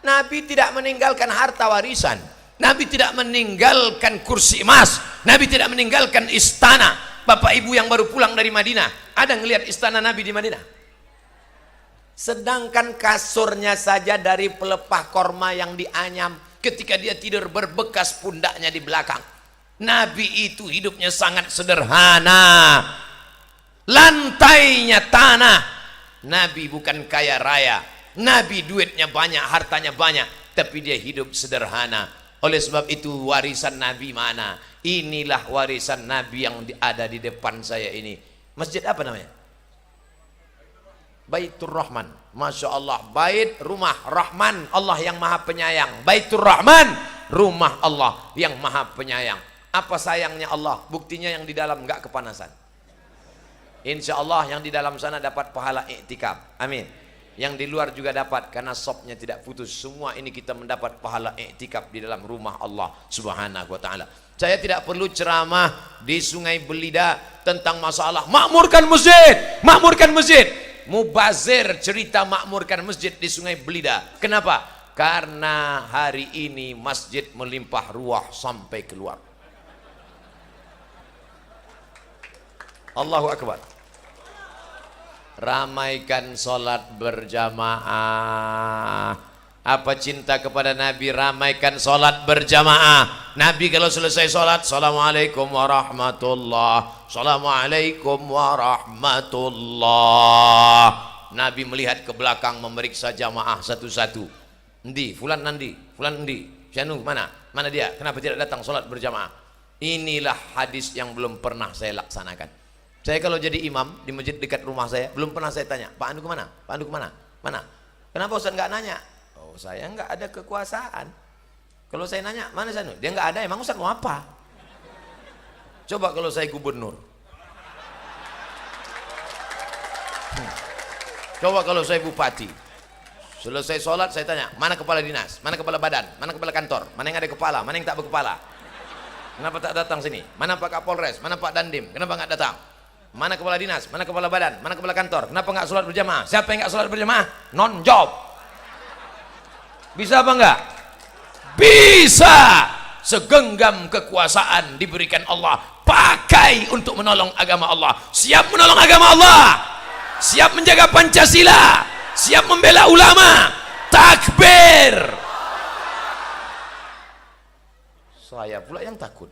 Nabi tidak meninggalkan harta warisan. Nabi tidak meninggalkan kursi emas. Nabi tidak meninggalkan istana. Bapak ibu yang baru pulang dari Madinah, ada ngelihat istana Nabi di Madinah? Sedangkan kasurnya saja dari pelepah korma yang dianyam, ketika dia tidur berbekas pundaknya di belakang. Nabi itu hidupnya sangat sederhana, lantainya tanah. Nabi bukan kaya raya, Nabi duitnya banyak, hartanya banyak, tapi dia hidup sederhana. Oleh sebab itu warisan Nabi mana? Inilah warisan Nabi yang ada di depan saya ini. Masjid apa namanya? Baitur Rahman. Masya Allah. Bait, rumah, Rahman, Allah yang maha penyayang. Baitur Rahman, rumah Allah yang maha penyayang. Apa sayangnya Allah? Buktinya yang di dalam enggak kepanasan. Insya Allah yang di dalam sana dapat pahala iktikaf. Amin. Yang di luar juga dapat, karena sopnya tidak putus. Semua ini kita mendapat pahala iktikaf di dalam rumah Allah Subhanahu wa ta'ala. Saya tidak perlu ceramah di Sungai Belida tentang masalah makmurkan masjid, makmurkan masjid. Mubazir cerita makmurkan masjid di Sungai Belida. Kenapa? Karena hari ini masjid melimpah ruah sampai keluar. Allahu Akbar. Ramaikan sholat berjamaah. Apa cinta kepada Nabi? Ramaikan sholat berjamaah. Nabi kalau selesai sholat, assalamualaikum warahmatullah, assalamualaikum warahmatullah. Nabi melihat ke belakang, memeriksa jamaah satu-satu. Endi? Fulan nandi? Fulan endi? Syanu mana? Mana dia? Kenapa tidak datang sholat berjamaah? Inilah hadis yang belum pernah saya laksanakan. Saya kalau jadi imam di masjid dekat rumah saya, belum pernah saya tanya, Pak Andu kemana? Pak Andu kemana? Mana? Kenapa Ustaz nggak nanya? Oh, saya nggak ada kekuasaan. Kalau saya nanya, mana Sanu? Dia nggak ada, emang Ustaz mau apa? Coba kalau saya gubernur. Coba kalau saya bupati. Selesai sholat saya tanya, mana kepala dinas? Mana kepala badan? Mana kepala kantor? Mana yang ada kepala? Mana yang tak berkepala? Kenapa tak datang sini? Mana Pak Kapolres? Mana Pak Dandim? Kenapa nggak datang? Mana kepala dinas? Mana kepala badan? Mana kepala kantor? Kenapa nggak sholat berjamaah? Siapa yang nggak sholat berjamaah? Non job. Bisa apa enggak? Bisa. Segenggam kekuasaan diberikan Allah, pakai untuk menolong agama Allah. Siap menolong agama Allah, siap menjaga Pancasila, siap membela ulama. Takbir. Saya pula yang takut.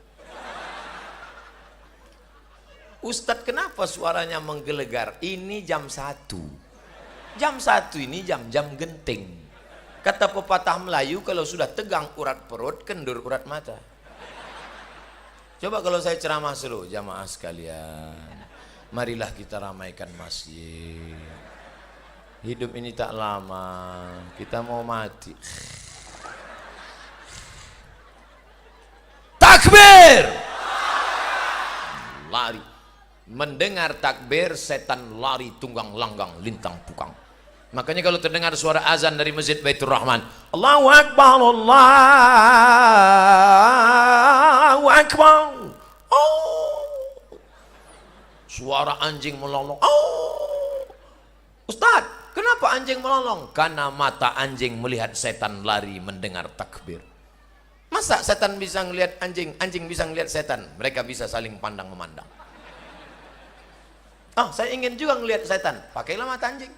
Ustadz, kenapa suaranya menggelegar? Ini jam 1. Jam 1 ini jam-jam genting. Kata pepatah Melayu, kalau sudah tegang urat perut, kendur urat mata. Coba kalau saya ceramah seru, jamaah sekalian, marilah kita ramaikan masjid. Hidup ini tak lama, kita mau mati. Takbir! Lari. Mendengar takbir, setan lari tunggang langgang lintang pukang. Makanya kalau terdengar suara azan dari Masjid Baitur Rahman, Allahu Akbar, Allahu Akbar. Oh. Suara anjing melolong. Oh. Ustaz, kenapa anjing melolong? Karena mata anjing melihat setan lari mendengar takbir. Masa setan bisa ngelihat anjing, anjing bisa ngelihat setan? Mereka bisa saling pandang memandang. Ah, saya ingin juga ngelihat setan. Pakailah mata anjing.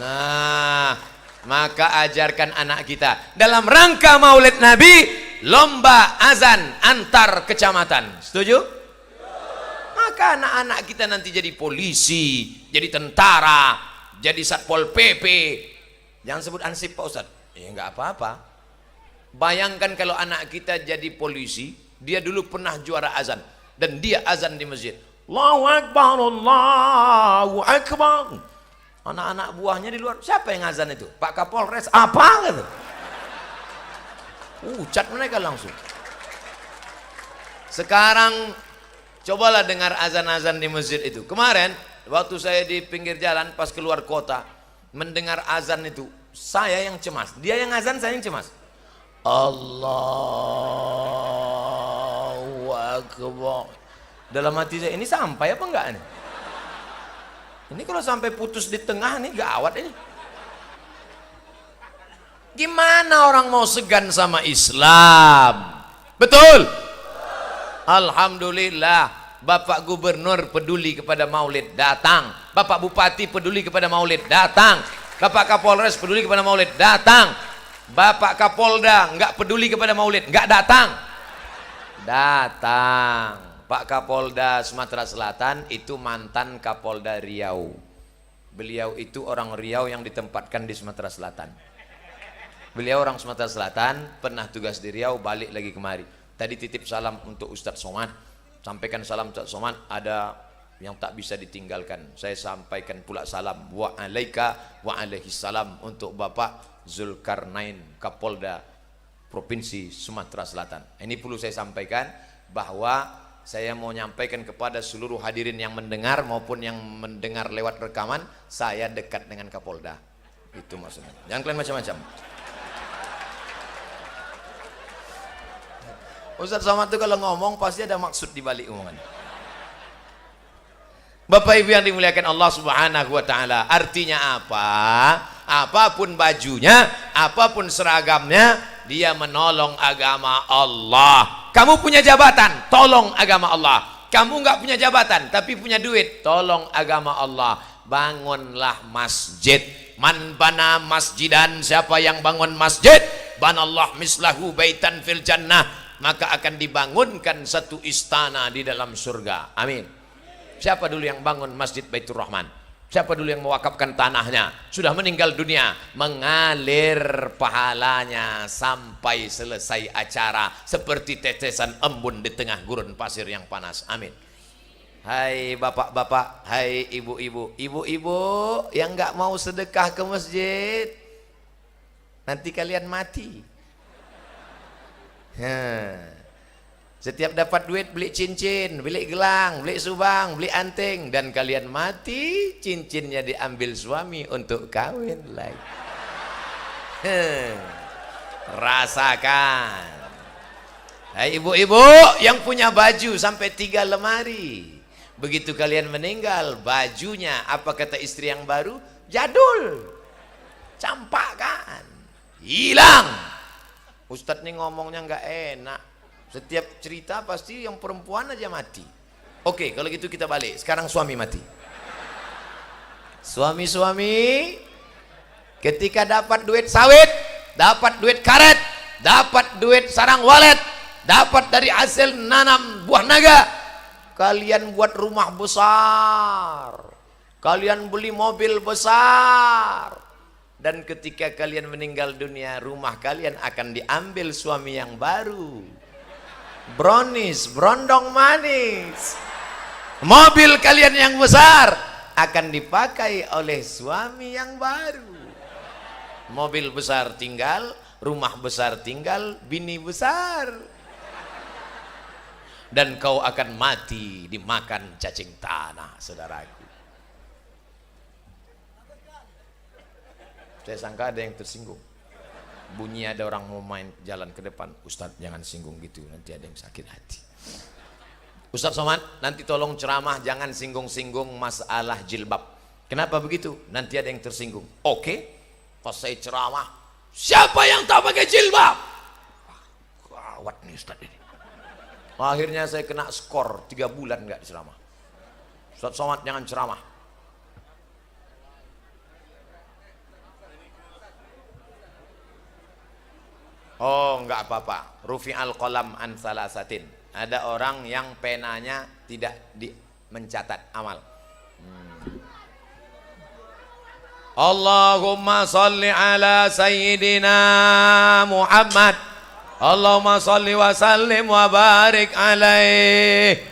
Nah, maka ajarkan anak kita dalam rangka Maulid Nabi, lomba azan antar kecamatan. Setuju? Maka anak-anak kita nanti jadi polisi, jadi tentara, jadi satpol PP. Jangan sebut ansip Pak Ustadz. Ya nggak apa-apa. Bayangkan kalau anak kita jadi polisi, dia dulu pernah juara azan dan dia azan di masjid. Allahu Akbar, Allahu Akbar. Anak-anak buahnya di luar, siapa yang azan itu? Pak Kapolres. Apa gitu? Ucat mereka langsung. Sekarang cobalah dengar azan-azan di masjid itu. Kemarin waktu saya di pinggir jalan pas keluar kota, mendengar azan itu, saya yang cemas. Dia yang azan, saya yang cemas. Allahu Akbar. Dalam hati saya, ini sampai apa enggak nih? Ini kalau sampai putus di tengah nih gawat ini. Gimana orang mau segan sama Islam? Betul? Alhamdulillah, Bapak Gubernur peduli kepada Maulid, datang. Bapak Bupati peduli kepada Maulid, datang. Bapak Kapolres peduli kepada Maulid, datang. Bapak Kapolda nggak peduli kepada Maulid, nggak datang. Datang. Pak Kapolda Sumatera Selatan itu mantan Kapolda Riau. Beliau itu orang Riau yang ditempatkan di Sumatera Selatan. Beliau orang Sumatera Selatan, pernah tugas di Riau, balik lagi kemari. Tadi titip salam untuk Ustadz Somad. Sampaikan salam Ustadz Somad, ada yang tak bisa ditinggalkan. Saya sampaikan pula salam wa alaika wa alaihi salam untuk Bapak Zulkarnain, Kapolda Provinsi Sumatera Selatan. Ini perlu saya sampaikan bahwa saya mau nyampaikan kepada seluruh hadirin yang mendengar maupun yang mendengar lewat rekaman, saya dekat dengan Kapolda. Itu maksudnya. Jangan kalian macam-macam. Ustadz Somad itu kalau ngomong pasti ada maksud di balik omongan. Bapak Ibu yang dimuliakan Allah Subhanahu wa taala, artinya apa? Apapun bajunya, apapun seragamnya, dia menolong agama Allah. Kamu punya jabatan, tolong agama Allah. Kamu nggak punya jabatan tapi punya duit, tolong agama Allah. Bangunlah masjid. Man bana masjidan, siapa yang bangun masjid, banallah mislahu baitan fil jannah, maka akan dibangunkan satu istana di dalam surga. Amin. Siapa dulu yang bangun Masjid Baitur Rahman? Siapa dulu yang mewakafkan tanahnya? Sudah meninggal dunia, mengalir pahalanya sampai selesai acara seperti tetesan embun di tengah gurun pasir yang panas. Amin. Hai bapak-bapak, hai ibu-ibu, ibu-ibu yang nggak mau sedekah ke masjid, nanti kalian mati. Setiap dapat duit beli cincin, beli gelang, beli subang, beli anting, dan kalian mati, cincinnya diambil suami untuk kawin lagi. Rasakan. Hai ibu-ibu yang punya baju sampai 3 lemari, begitu kalian meninggal, bajunya apa kata istri yang baru? Jadul, campakan, hilang. Ustadz nih ngomongnya nggak enak. Setiap cerita pasti yang perempuan aja mati. Oke, kalau gitu kita balik. Sekarang suami mati. Suami-suami ketika dapat duit sawit, dapat duit karet, dapat duit sarang walet, dapat dari hasil nanam buah naga, kalian buat rumah besar, kalian beli mobil besar, dan ketika kalian meninggal dunia, rumah kalian akan diambil suami yang baru. Brownies, brondong manis. Mobil kalian yang besar akan dipakai oleh suami yang baru. Mobil besar tinggal, rumah besar tinggal, bini besar. Dan kau akan mati dimakan cacing tanah, saudaraku. Saya sangka ada yang tersinggung. Bunyi ada orang mau main jalan ke depan, Ustadz jangan singgung gitu, nanti ada yang sakit hati. Ustadz Somad, nanti tolong ceramah jangan singgung-singgung masalah jilbab. Kenapa begitu? Nanti ada yang tersinggung. Oke, pas saya ceramah, siapa yang tak pakai jilbab? Gawat nih Ustadz ini. Akhirnya saya kena skor 3 bulan nggak ceramah. Ustadz Somad jangan ceramah. Oh, enggak apa-apa. Rufi'al qalam an salasatin. Ada orang yang penanya tidak mencatat amal. Allahumma salli ala sayyidina Muhammad. Allahumma salli wa sallim wa barik alaih.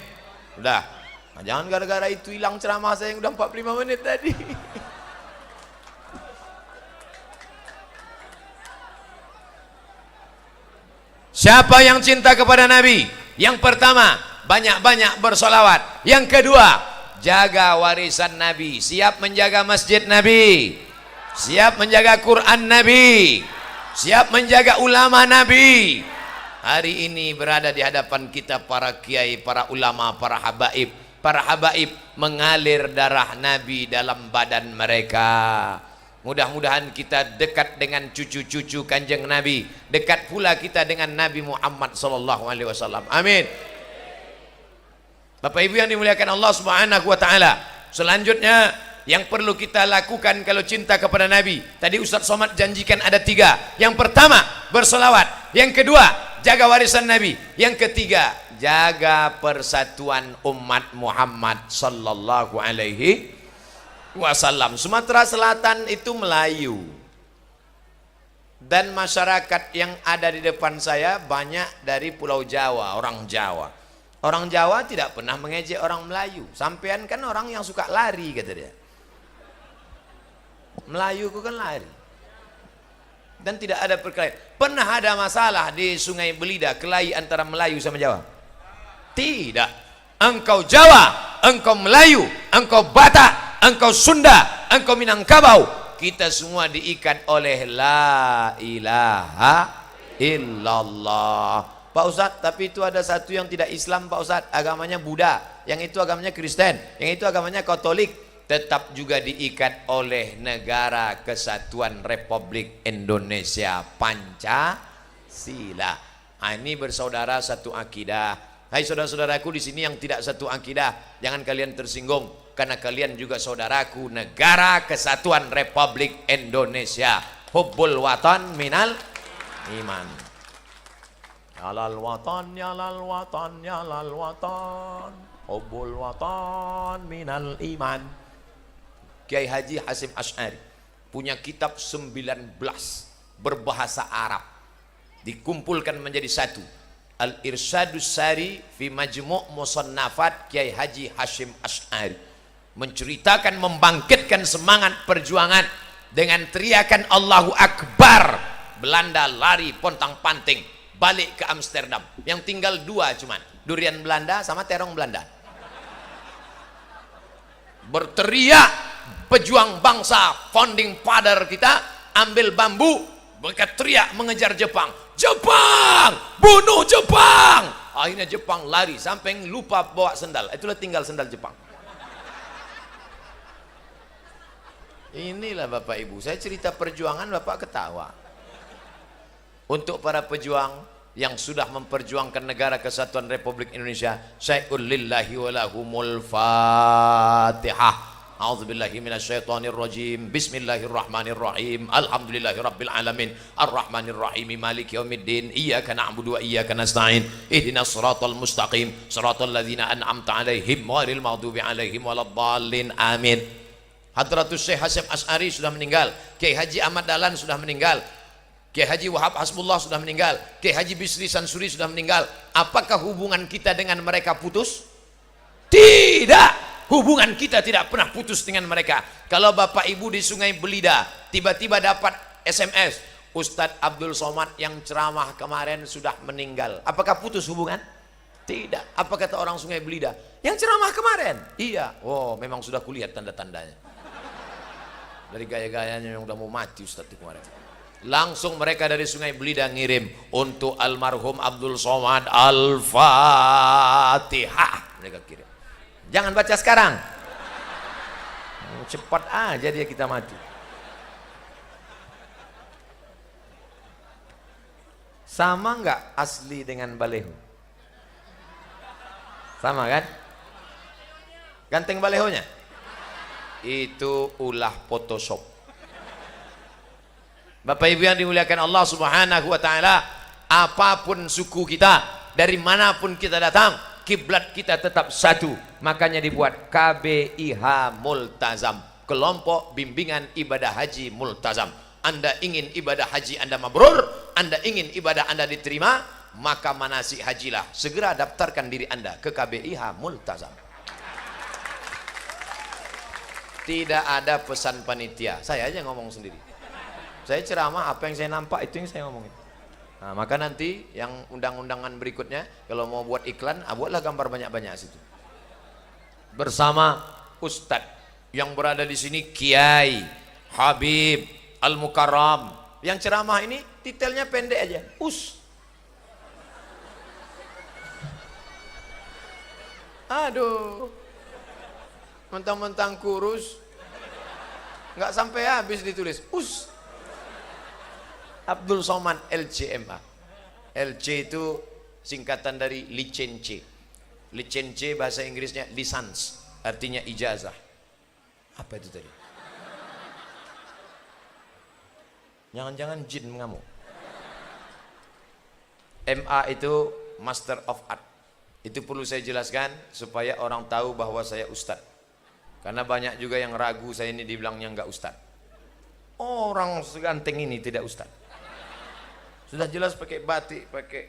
Udah. Nah, jangan gara-gara itu hilang ceramah saya yang udah 45 menit tadi. Siapa yang cinta kepada Nabi? Yang pertama, banyak-banyak bersolawat. Yang kedua, jaga warisan Nabi. Siap menjaga masjid Nabi, siap menjaga Quran Nabi, siap menjaga ulama Nabi. Hari ini berada di hadapan kita para kiai, para ulama, para habaib. Para habaib mengalir darah Nabi dalam badan mereka. Mudah-mudahan kita dekat dengan cucu-cucu kanjeng Nabi, dekat pula kita dengan Nabi Muhammad SAW. Amin. Bapak Ibu yang dimuliakan Allah Subhanahu wa taala. Selanjutnya yang perlu kita lakukan kalau cinta kepada Nabi. Tadi Ustadz Somad janjikan ada 3. Yang pertama, bersolawat. Yang kedua, jaga warisan Nabi. Yang ketiga, jaga persatuan umat Muhammad sallallahu alaihi. wasallam. Sumatera Selatan itu Melayu. Dan masyarakat yang ada di depan saya banyak dari Pulau Jawa, orang Jawa. Orang Jawa tidak pernah mengejek orang Melayu. Sampean kan orang yang suka lari, kata dia. Melayu ku kan lari. Dan tidak ada perkelahian. Pernah ada masalah di Sungai Belida, kelahi antara Melayu sama Jawa? Tidak. Engkau Jawa, engkau Melayu, engkau Batak, engkau Sunda, engkau Minangkabau. Kita semua diikat oleh la ilaha illallah. Pak Ustadz, tapi itu ada satu yang tidak Islam Pak Ustadz, agamanya Buddha, yang itu agamanya Kristen, yang itu agamanya Katolik, tetap juga diikat oleh Negara Kesatuan Republik Indonesia Pancasila. Nah, ini bersaudara satu akidah. Hai saudara-saudaraku di sini yang tidak satu akidah, jangan kalian tersinggung karena kalian juga saudaraku. Negara Kesatuan Republik Indonesia. Hubbul watan minal iman. Yalal watan, yalal watan, yalal watan. Hubbul watan minal iman. Kiai Haji Hasyim Asy'ari punya kitab 19 berbahasa Arab, dikumpulkan menjadi satu. Al-Irsyadus Sari fi Majmu' Musannafat Kiai Haji Hasyim Asy'ari, menceritakan, membangkitkan semangat perjuangan dengan teriakan Allahu Akbar. Belanda lari pontang-panting balik ke Amsterdam, yang tinggal dua cuman, durian Belanda sama terong Belanda. Berteriak pejuang bangsa, founding father kita, ambil bambu, mereka teriak mengejar Jepang. Jepang, bunuh Jepang. Akhirnya Jepang lari sampai lupa bawa sendal. Itulah tinggal sendal Jepang. Inilah Bapak Ibu, saya cerita perjuangan Bapak ketawa. Untuk para pejuang yang sudah memperjuangkan Negara Kesatuan Republik Indonesia, syai'ul lillahi wa lahumul Fatihah. A'udzubillahi minasyaitonirrajim. Bismillahirrahmanirrahim. Alhamdulillahirabbil alamin. Arrahmanirrahim. Maliki yaumiddin. Iyyaka na'budu wa iyyaka nasta'in. Ihdinas shiratal mustaqim. Shiratal ladzina an'amta 'alaihim ghairil maghdubi 'alaihim waladdallin. Amin. Hadratus Syekh Hasyim Asy'ari sudah meninggal. Kiai Haji Ahmad Dahlan sudah meninggal. Kiai Haji Wahab Hasbullah sudah meninggal. Kiai Haji Bisri Sansuri sudah meninggal. Apakah hubungan kita dengan mereka putus? Tidak. Hubungan kita tidak pernah putus dengan mereka. Kalau Bapak Ibu di Sungai Belida tiba-tiba dapat SMS, Ustadz Abdul Somad yang ceramah kemarin sudah meninggal, apakah putus hubungan? Tidak. Apa kata orang Sungai Belida? Yang ceramah kemarin? Iya. Oh, memang sudah kulihat tanda-tandanya. Dari gaya-gayanya yang udah mau mati Ustadz itu kemarin. Langsung mereka dari Sungai Belida ngirim untuk almarhum Abdul Somad Al-Fatihah. Mereka kirim. Jangan baca sekarang. Cepat aja dia kita mati. Sama enggak asli dengan baleho? Sama kan? Ganteng balehonya? Itu ulah Photoshop. Bapak Ibu yang dimuliakan Allah Subhanahu wa taala, apapun suku kita, dari manapun kita datang, kiblat kita tetap satu. Makanya dibuat KBIH Multazam, kelompok bimbingan ibadah haji multazam. Anda ingin ibadah haji Anda mabrur, Anda ingin ibadah Anda diterima, maka manasik hajilah. Segera daftarkan diri Anda ke KBIH Multazam. Tidak ada pesan panitia, saya aja ngomong sendiri. Saya ceramah, apa yang saya nampak itu yang saya ngomongin. Nah, maka nanti yang undang-undangan berikutnya kalau mau buat iklan, buatlah gambar banyak-banyak situ. Bersama Ustadz yang berada di sini, Kiai Habib Al-Mukarram. Yang ceramah ini titelnya pendek aja, Aduh, mentang-mentang kurus, nggak sampai habis ditulis Abdul Somad LCMA. LC itu singkatan dari licence. Licence bahasa Inggrisnya lisans, artinya ijazah. Apa itu tadi? Jangan-jangan jin mengamuk. MA itu Master of Art. Itu perlu saya jelaskan supaya orang tahu bahwa saya ustadz. Karena banyak juga yang ragu saya ini dibilangnya enggak ustad. Orang seganteng ini tidak ustad. Sudah jelas pakai batik, pakai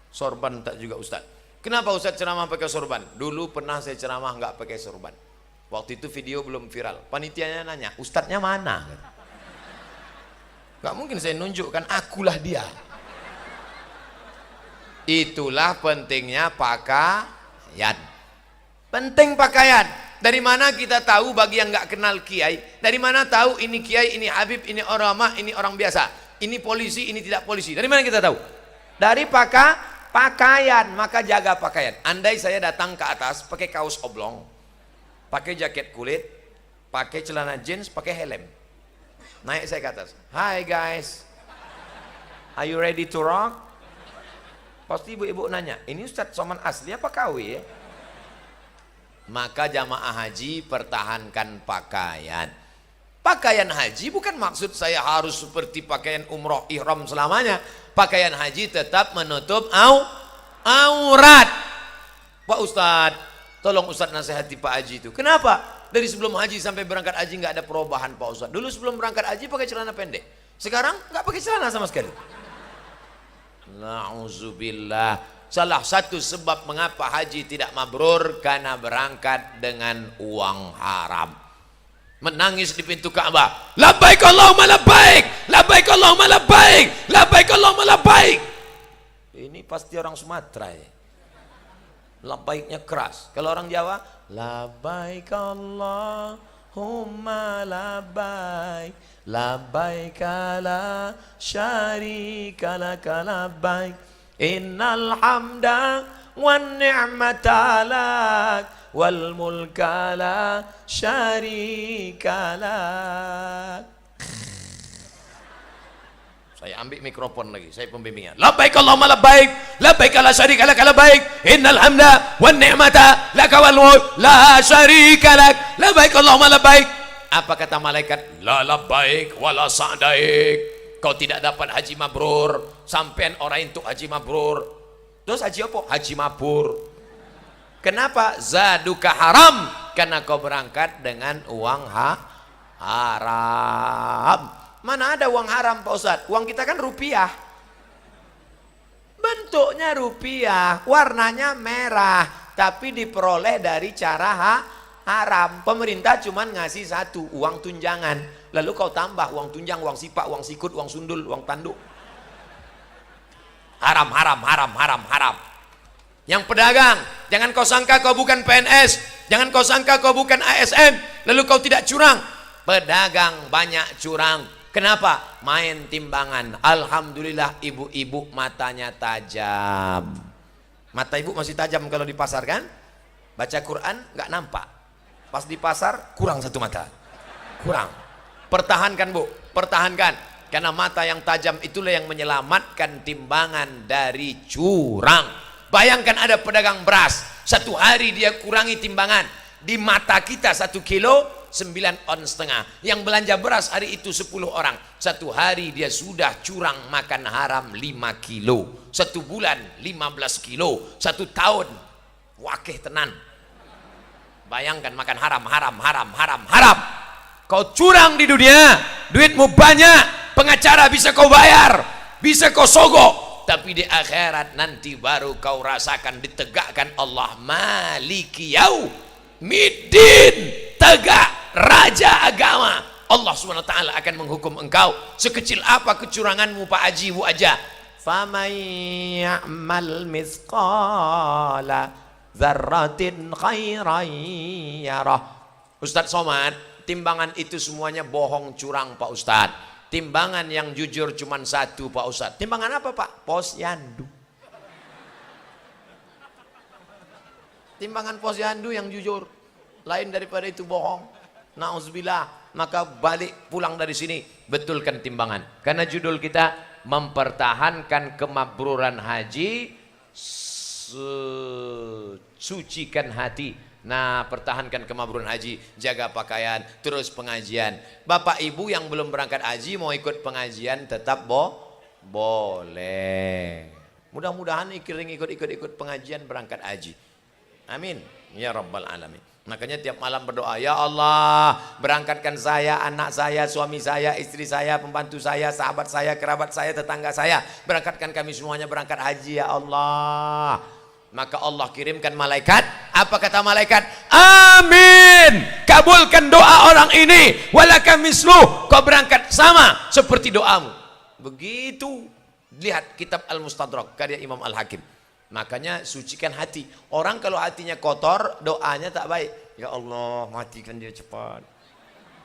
sorban tak juga ustad. Kenapa ustad ceramah pakai sorban? Dulu pernah saya ceramah enggak pakai sorban. Waktu itu video belum viral. Panitianya nanya, ustadnya mana? Enggak mungkin saya nunjukkan, akulah dia. Itulah pentingnya pakaian. Penting pakaian. Dari mana kita tahu bagi yang nggak kenal kiai? Dari mana tahu ini kiai, ini habib, ini ulama, ini orang biasa, ini polisi, ini tidak polisi? Dari mana kita tahu? Dari pakaian. Maka jaga pakaian. Andai saya datang ke atas pakai kaos oblong, pakai jaket kulit, pakai celana jeans, pakai helm, naik saya ke atas. Hi guys, are you ready to rock? Pasti ibu-ibu nanya, ini Ustadz Somad asli apa KW ya? Maka jamaah haji pertahankan pakaian. Pakaian haji bukan maksud saya harus seperti pakaian umroh ihram selamanya. Pakaian haji tetap menutup aurat. Pak Ustadz, tolong Ustadz nasihati Pak Haji itu. Kenapa? Dari sebelum haji sampai berangkat haji nggak ada perubahan Pak Ustadz. Dulu sebelum berangkat haji pakai celana pendek. Sekarang nggak pakai celana sama sekali. Na'udzubillah. Salah satu sebab mengapa haji tidak mabrur karena berangkat dengan uang haram. Menangis di pintu Ka'bah, labbaik Allahumma labbaik, labbaik Allahumma labbaik, labbaik Allahumma labbaik. Ini pasti orang Sumatera ya. Labbaiknya keras. Kalau orang Jawa, labbaik Allahumma labbaik, labbaik la syarika laka labbaik, innal hamda wan ni'mata lak wal mulka la syarika lak. Saya ambil mikrofon lagi, saya pembimbingnya. Labbaik Allahumma labbaik, labbaik la syarika lak labbaik, innal hamda wan ni'mata lak wal mulk la syarika lak, labbaik Allahumma labbaik. Apa kata malaikat? La labbaik wala sa'daik. Kau tidak dapat haji mabrur, sampean orang itu haji mabrur. Terus haji apa? Haji mabur. Kenapa? Zaduka haram, karena kau berangkat dengan uang haram. Mana ada uang haram Pak Ustadz? Uang kita kan rupiah, bentuknya rupiah, warnanya merah, tapi diperoleh dari cara haram. Pemerintah cuma ngasih satu, uang tunjangan. Lalu kau tambah uang tunjang, uang sipak, uang sikut, uang sundul, uang tanduk. Haram, haram, haram, haram, haram. Yang pedagang, jangan kau sangka kau bukan PNS, jangan kau sangka kau bukan ASN, lalu kau tidak curang. Pedagang banyak curang. Kenapa? Main timbangan. Alhamdulillah ibu-ibu matanya tajam. Mata ibu masih tajam kalau di pasar kan? Baca Quran nggak nampak. Pas di pasar kurang satu mata. Kurang. Pertahankan Bu, pertahankan. Karena mata yang tajam itulah yang menyelamatkan timbangan dari curang. Bayangkan ada pedagang beras, satu hari dia kurangi timbangan. Di mata kita 1 kilo 9,5 on. Yang belanja beras hari itu 10 orang. Satu hari dia sudah curang makan haram 5 kilo. 1 bulan 15 kilo. 1 tahun wakih tenan. Bayangkan makan haram, haram, haram, haram, haram. Kau curang di dunia, duitmu banyak, pengacara bisa kau bayar, bisa kau sogok, tapi di akhirat nanti baru kau rasakan ditegakkan Allah Maliki Yaumiddin, tegak raja agama. Allah Subhanahu wa taala akan menghukum engkau sekecil apa kecuranganmu Pak Haji Bu Aja. Faman ya'mal mithqala dzarratin khairan yarah. Ustadz Somad, timbangan itu semuanya bohong, curang Pak Ustadz. Timbangan yang jujur cuma satu Pak Ustadz. Timbangan apa Pak? Posyandu. Timbangan posyandu yang jujur. Lain daripada itu bohong. Na'udzubillah. Maka balik pulang dari sini, betulkan timbangan. Karena judul kita mempertahankan kemabruran haji, sucikan hati. Nah, pertahankan kemabruran haji, jaga pakaian, terus pengajian. Bapak Ibu yang belum berangkat haji mau ikut pengajian tetap boleh. Mudah-mudahan ikut pengajian berangkat haji. Amin ya rabbal alamin. Makanya tiap malam berdoa, ya Allah, berangkatkan saya, anak saya, suami saya, istri saya, pembantu saya, sahabat saya, kerabat saya, tetangga saya, berangkatkan kami semuanya berangkat haji ya Allah. Maka Allah kirimkan malaikat. Apa kata malaikat? Amin, kabulkan doa orang ini. Walaka misluh, kau berangkat sama seperti doamu. Begitu. Lihat kitab Al-Mustadrak karya Imam Al-Hakim. Makanya sucikan hati. Orang kalau hatinya kotor, doanya tak baik. Ya Allah, matikan dia cepat.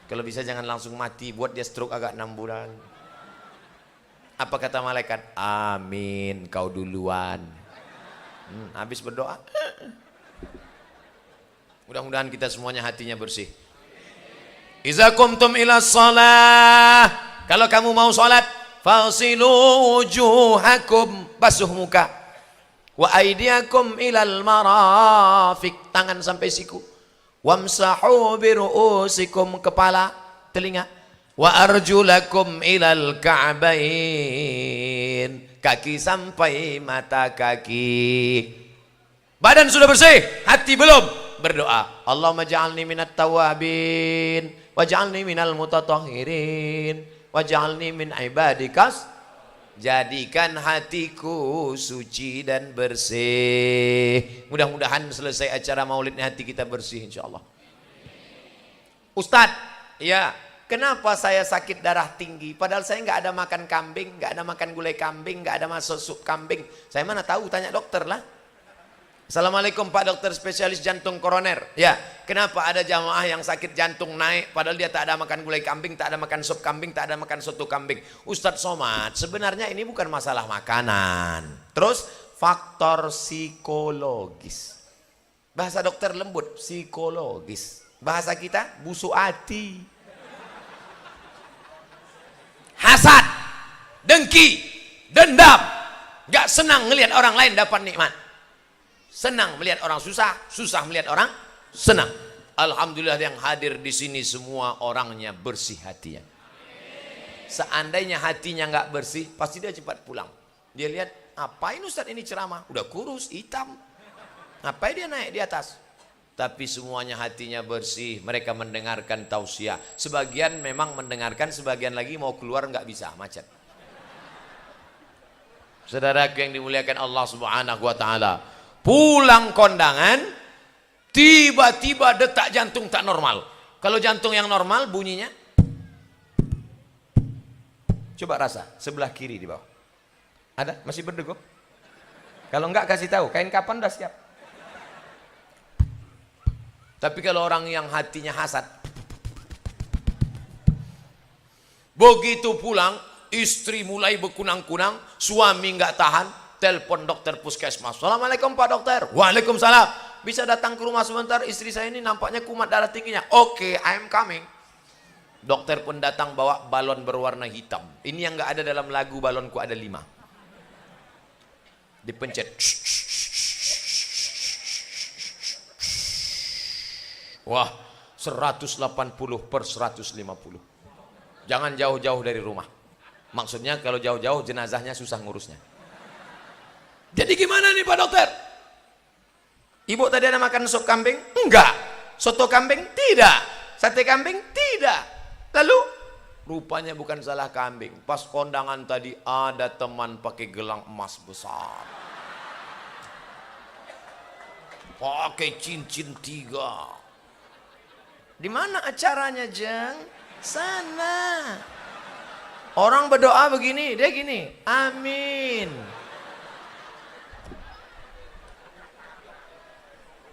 Kalau bisa jangan langsung mati, buat dia stroke agak 6 bulan. Apa kata malaikat? Amin, kau duluan. Habis berdoa. Mudah-mudahan kita semuanya hatinya bersih. Iza kumtum ila shalah. Kalau kamu mau sholat, fasilu wujuhakum, basuh muka. Wa aydiyakum ilal marafiq, tangan sampai siku. Wamsahu biru'usikum, kepala, telinga. Wa arjulakum ilal ka'bain, kaki sampai mata kaki. Badan sudah bersih, hati belum. Berdoa, Allahumma ja'alni minat tawabin, waj'alni minal mutatahhirin, waj'alni min ibadikas. Jadikan hatiku suci dan bersih. Mudah-mudahan selesai acara maulid hati kita bersih insyaallah. Ustadz, ya, kenapa saya sakit darah tinggi? Padahal saya nggak ada makan kambing, nggak ada makan gulai kambing, nggak ada masuk sup kambing. Saya mana tahu, tanya dokter lah. Assalamualaikum Pak Dokter spesialis jantung koroner. Ya, kenapa ada jamaah yang sakit jantung naik padahal dia tak ada makan gulai kambing, tak ada makan sop kambing, tak ada makan soto kambing. Ustadz Somad, sebenarnya ini bukan masalah makanan. Terus faktor psikologis. Bahasa dokter lembut, psikologis. Bahasa kita busuk hati. Hasad, dengki, dendam. Gak senang ngelihat orang lain dapat nikmat. Senang melihat orang susah, susah melihat orang senang. Alhamdulillah yang hadir di sini semua orangnya bersih hatinya. Seandainya hatinya nggak bersih, pasti dia cepat pulang. Dia lihat, apain Ustadz ini ceramah? Udah kurus, hitam. Ngapain dia naik di atas? Tapi semuanya hatinya bersih. Mereka mendengarkan tausiah. Sebagian memang mendengarkan, sebagian lagi mau keluar nggak bisa, macet. Saudaraku yang dimuliakan Allah Subhanahu wa taala. Pulang kondangan, tiba-tiba detak jantung tak normal. Kalau jantung yang normal bunyinya, coba rasa sebelah kiri di bawah. Ada? Masih berdegup? Kalau enggak kasih tahu, kain kapan udah siap. Tapi kalau orang yang hatinya hasad, begitu pulang, istri mulai berkunang-kunang, suami enggak tahan, telepon dokter puskesmas. Assalamualaikum Pak Dokter. Waalaikumsalam. Bisa datang ke rumah sebentar, istri saya ini nampaknya kumat darah tingginya. Oke, I am coming. Dokter pun datang bawa balon berwarna hitam. Ini yang nggak ada dalam lagu balonku ada 5. Dipencet. Wah, 180/150. Jangan jauh-jauh dari rumah. Maksudnya kalau jauh-jauh jenazahnya susah ngurusnya. Jadi gimana nih Pak Dokter? Ibu tadi ada makan sop kambing? Enggak. Soto kambing? Tidak. Sate kambing? Tidak. Lalu rupanya bukan salah kambing. Pas kondangan tadi ada teman pakai gelang emas besar. Pakai cincin 3. Di mana acaranya, Jeng? Sana. Orang berdoa begini, dia gini. Amin.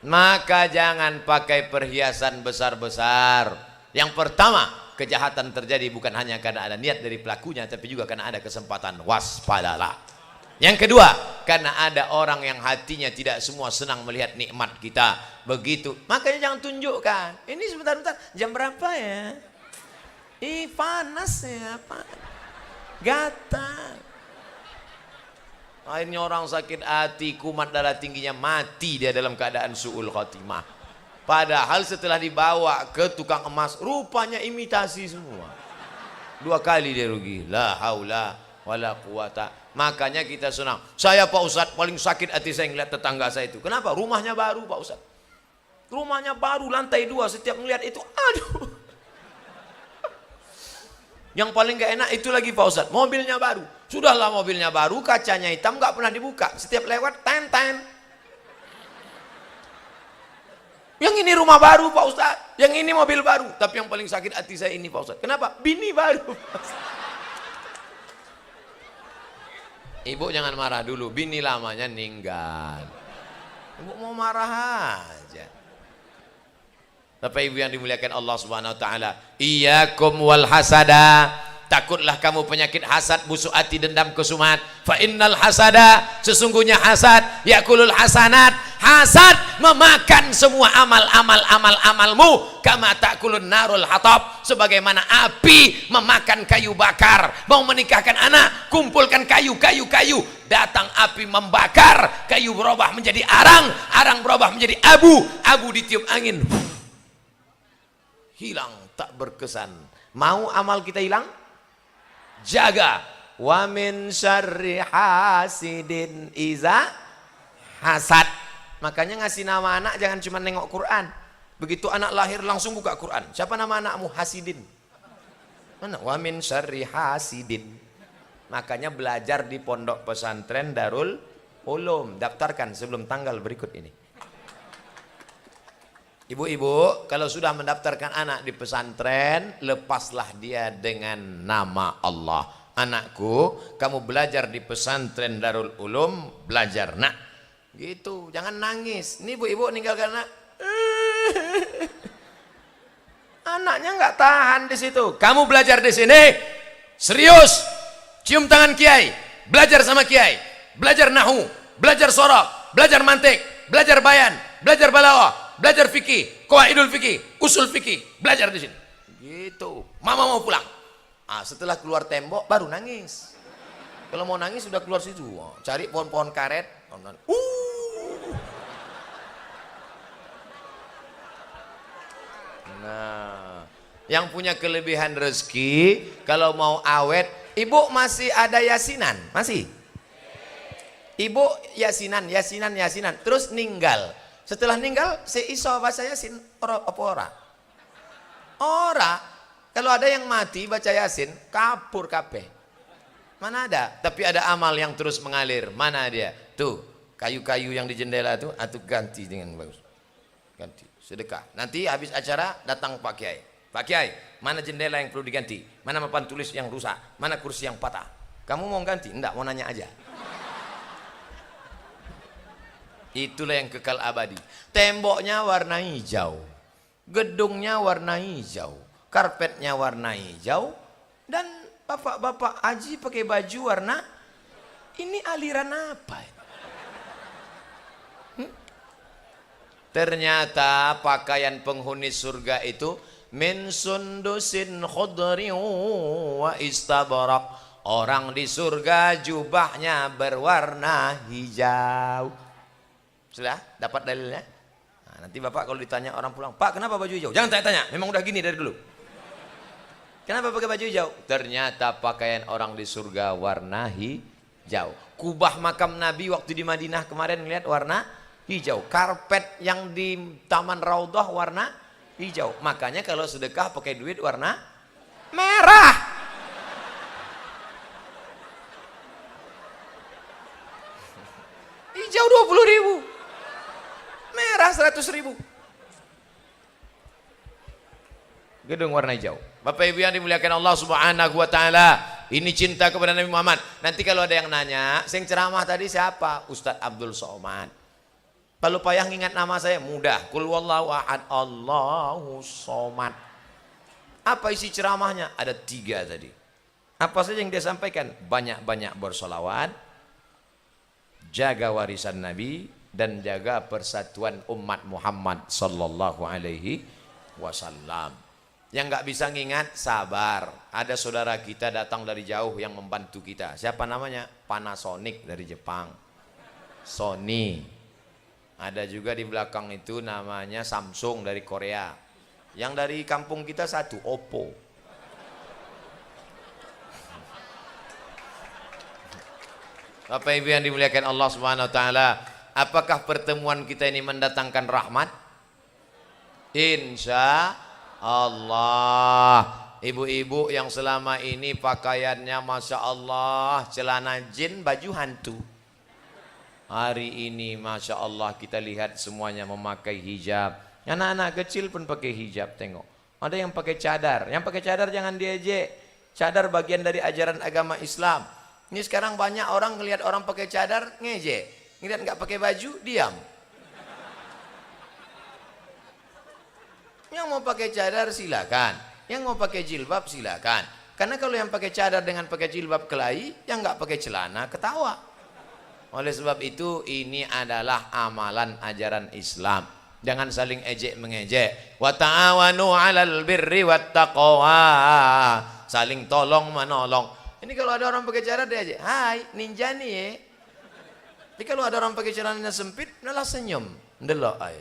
Maka jangan pakai perhiasan besar-besar. Yang pertama, kejahatan terjadi bukan hanya karena ada niat dari pelakunya, tapi juga karena ada kesempatan. Waspadalah. Yang kedua, karena ada orang yang hatinya tidak semua senang melihat nikmat kita. Begitu. Makanya jangan tunjukkan. Ini sebentar-bentar, jam berapa ya? Ih, panas ya, Pak. Gatal. Akhirnya orang sakit hati, kumat darah tingginya, mati dia dalam keadaan su'ul khotimah. Padahal setelah dibawa ke tukang emas, rupanya imitasi semua. 2 kali dia rugi. La haula wala quwata. Makanya kita senang. Saya Pak Ustadz paling sakit hati saya ngeliat tetangga saya itu. Kenapa? Rumahnya baru Pak Ustadz. Rumahnya baru, lantai 2, setiap melihat itu, aduh. Yang paling gak enak itu lagi Pak Ustadz, mobilnya baru. Sudahlah mobilnya baru, kacanya hitam, gak pernah dibuka. Setiap lewat, ten. Yang ini rumah baru Pak Ustadz, yang ini mobil baru. Tapi yang paling sakit hati saya ini Pak Ustadz. Kenapa? Bini baru. Ibu jangan marah dulu, bini lamanya ninggal. Ibu mau marah aja. Bapak Ibu yang dimuliakan Allah Subhanahu wa taala, iyyakum wal hasada, takutlah kamu penyakit hasad, busuk hati, dendam, kesumat. Fa innal hasada, sesungguhnya hasad, yakulul hasanat, hasad memakan semua amalmu, kama takulun narul hatab, sebagaimana api memakan kayu bakar. Mau menikahkan anak, kumpulkan kayu, datang api membakar, kayu berubah menjadi arang berubah menjadi abu ditiup angin, hilang tak berkesan. Mau amal kita hilang? Jaga. Wa min syarri hasidin iza hasad. Makanya ngasih nama anak jangan cuma nengok Quran. Begitu anak lahir langsung buka Quran. Siapa nama anakmu? Hasidin. Mana? Wa min syarri hasidin. Makanya belajar di pondok pesantren Darul Ulum. Daftarkan sebelum tanggal berikut ini. Ibu-ibu, kalau sudah mendaftarkan anak di pesantren, lepaslah dia dengan nama Allah. Anakku, kamu belajar di pesantren Darul Ulum, belajar nak. Gitu, jangan nangis. Ini ibu-ibu ninggalkan anak. Anaknya nggak tahan di situ. Kamu belajar di sini, serius. Cium tangan kiai, belajar sama kiai, belajar nahu, belajar sorok, belajar mantik, belajar bayan, belajar balawah, belajar fikih, qawaidul fikih, usul fikih, belajar di sini. Gitu. Mama mau pulang. Setelah keluar tembok baru nangis. Kalau mau nangis sudah keluar situ. Cari pohon-pohon karet. Nah, yang punya kelebihan rezeki kalau mau awet, ibu masih ada yasinan, masih. Ibu yasinan, terus ninggal. Setelah ninggal, seiso baca yasin, ora. Kalau ada yang mati baca yasin, kapur kabeh. Mana ada? Tapi ada amal yang terus mengalir. Mana dia? Tuh, kayu-kayu yang di jendela tuh, ganti dengan bagus. Ganti, sedekah. Nanti habis acara datang Pak Kiai. Pak Kiai, mana jendela yang perlu diganti? Mana papan tulis yang rusak? Mana kursi yang patah? Kamu mau ganti? Enggak, mau nanya aja. Itulah yang kekal abadi. Temboknya warna hijau, gedungnya warna hijau, karpetnya warna hijau, dan bapak-bapak haji pakai baju warna. Ini aliran apa? Ternyata pakaian penghuni surga itu min sundusin khudri wa istabarak. Orang di surga jubahnya berwarna hijau. Sudah dapat dalilnya? Nah, nanti bapak kalau ditanya orang pulang, Pak kenapa baju hijau? Jangan tanya-tanya, memang udah gini dari dulu. Kenapa pakai baju hijau? Ternyata pakaian orang di surga warna hijau. Kubah makam Nabi waktu di Madinah kemarin lihat warna hijau. Karpet yang di Taman Raudhah warna hijau. Makanya kalau sedekah pakai duit warna merah. Hijau 20.000. Merah 100.000. Gedung warna hijau. Bapak Ibu yang dimuliakan Allah Subhanahu wa taala, ini cinta kepada Nabi Muhammad. Nanti kalau ada yang nanya, sing ceramah tadi siapa? Ustadz Abdul Somad. Kalau payah ngingat nama saya, mudah. Qul wallahu ahad, Allahu somad. Apa isi ceramahnya? Ada 3 tadi. Apa saja yang dia sampaikan? Banyak-banyak bersolawat, jaga warisan Nabi, dan jaga persatuan umat Muhammad sallallahu alaihi wasallam. Yang nggak bisa ngingat, sabar. Ada saudara kita datang dari jauh yang membantu kita. Siapa namanya? Panasonic dari Jepang. Sony. Ada juga di belakang itu namanya Samsung dari Korea. Yang dari kampung kita satu, Oppo. Bapak Ibu yang dimuliakan Allah Subhanahu wa taala, apakah pertemuan kita ini mendatangkan rahmat? Insya Allah. Ibu-ibu yang selama ini pakaiannya Masya Allah celana jin baju hantu, hari ini Masya Allah kita lihat semuanya memakai hijab. Anak-anak kecil pun pakai hijab. Tengok, ada yang pakai cadar. Yang pakai cadar jangan diejek. Cadar bagian dari ajaran agama Islam. Ini sekarang banyak orang ngelihat orang pakai cadar ngejek, ngelihat nggak pakai baju diam. Yang mau pakai cadar silakan, yang mau pakai jilbab silakan. Karena kalau yang pakai cadar dengan pakai jilbab kelahi, yang nggak pakai celana ketawa. Oleh sebab itu ini adalah amalan ajaran Islam. Jangan saling ejek mengejek. Wa ta'awanu 'alal birri wat taqwa. Saling tolong menolong. Ini kalau ada orang pakai cadar dia aja, "Hai, ninja nih ya." Tapi kalau ada orang pakai celana sempit, malah senyum. Ndelok ay.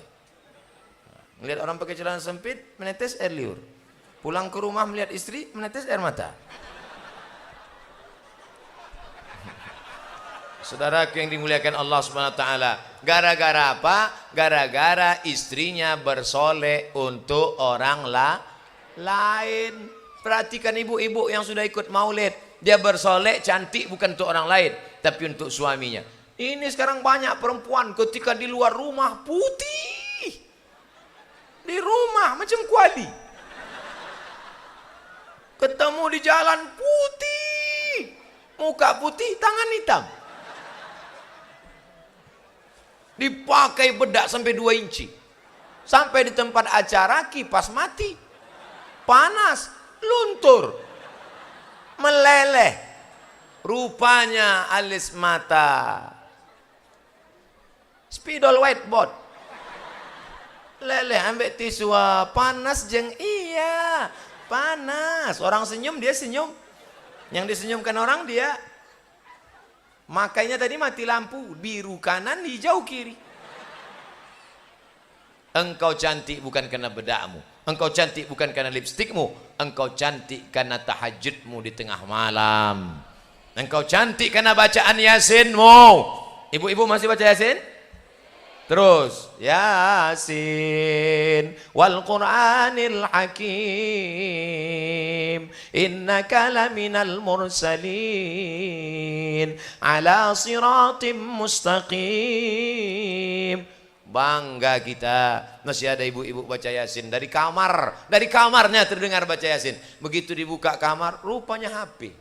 Melihat orang pakai celana sempit, menetes air liur. Pulang ke rumah melihat istri, menetes air mata. Saudaraku yang dimuliakan Allah Subhanahu wa taala, gara-gara apa? Gara-gara istrinya bersolek untuk orang lain. Perhatikan ibu-ibu yang sudah ikut maulid, dia bersolek cantik bukan untuk orang lain, tapi untuk suaminya. Ini sekarang banyak perempuan ketika di luar rumah putih, di rumah macam kuali, ketemu di jalan putih, muka putih, tangan hitam, dipakai bedak sampai 2 inci, sampai di tempat acara kipas mati, panas, luntur, meleleh, rupanya alis mata spidol whiteboard, leleh ambek tisu, panas jeng, iya panas. Orang senyum dia senyum, yang disenyumkan orang dia makanya tadi mati lampu, biru kanan hijau kiri. Engkau cantik bukan karena bedakmu, engkau cantik bukan karena lipstikmu, engkau cantik karena tahajudmu di tengah malam, engkau cantik karena bacaan yasinmu. Ibu-ibu masih baca yasin? Terus Yasin wal Qur'anil Hakim innaka laminal mursalin ala siratim mustaqim. Bangga kita masih ada ibu-ibu baca Yasin dari kamar, dari kamarnya terdengar baca Yasin. Begitu dibuka kamar rupanya HP.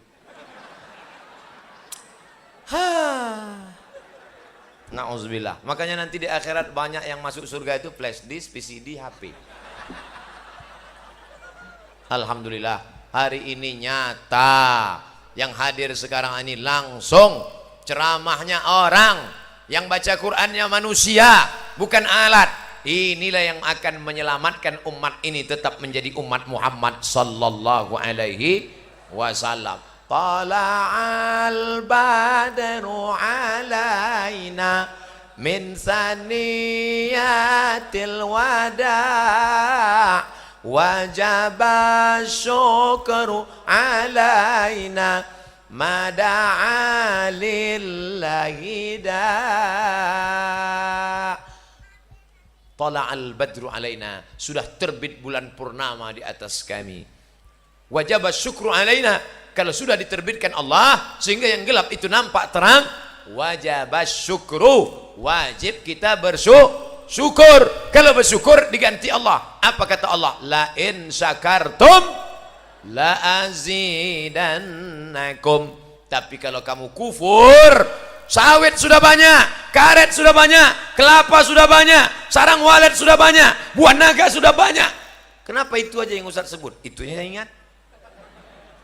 Na'udzubillah. Makanya nanti di akhirat banyak yang masuk surga itu flash disk, PCD, HP. Alhamdulillah hari ini nyata. Yang hadir sekarang ini langsung ceramahnya orang, yang baca Qur'annya manusia bukan alat. Inilah yang akan menyelamatkan umat ini tetap menjadi umat Muhammad sallallahu alaihi wasallam. Tala'al badru alaina min saniyatil wada' wajaba syukru alaina mada'a lillahi da'. Tala'al badru alaina, sudah terbit bulan purnama di atas kami. Wajaba syukru alaina, kalau sudah diterbitkan Allah sehingga yang gelap itu nampak terang, wajib syukru, wajib kita bersyukur. Kalau bersyukur diganti Allah. Apa kata Allah? La in syakartum la azidannakum. Tapi kalau kamu kufur, sawit sudah banyak, karet sudah banyak, kelapa sudah banyak, sarang walet sudah banyak, buah naga sudah banyak. Kenapa itu aja yang Ustaz sebut? Itu yang saya ingat.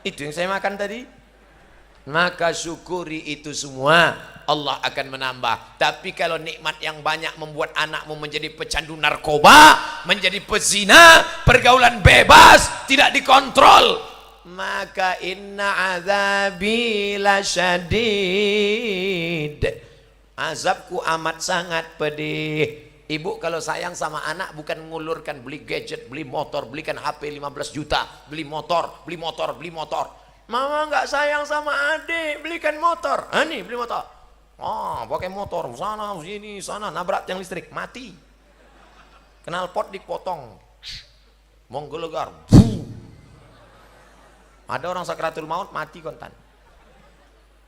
Itu yang saya makan tadi. Maka syukuri itu semua, Allah akan menambah. Tapi kalau nikmat yang banyak membuat anakmu menjadi pecandu narkoba, menjadi pezina, pergaulan bebas, tidak dikontrol, maka inna azabi lasyadid, azabku amat sangat pedih. Ibu kalau sayang sama anak bukan ngulurkan beli gadget, beli motor, belikan HP 15 juta, beli motor, beli motor, beli motor. Mama nggak sayang sama adik, belikan motor. Nih beli motor. Pakai motor sana sini sana, nabrak tiang listrik, mati. Knalpot dipotong. menggelegar. Ada orang sakratul maut mati kontan.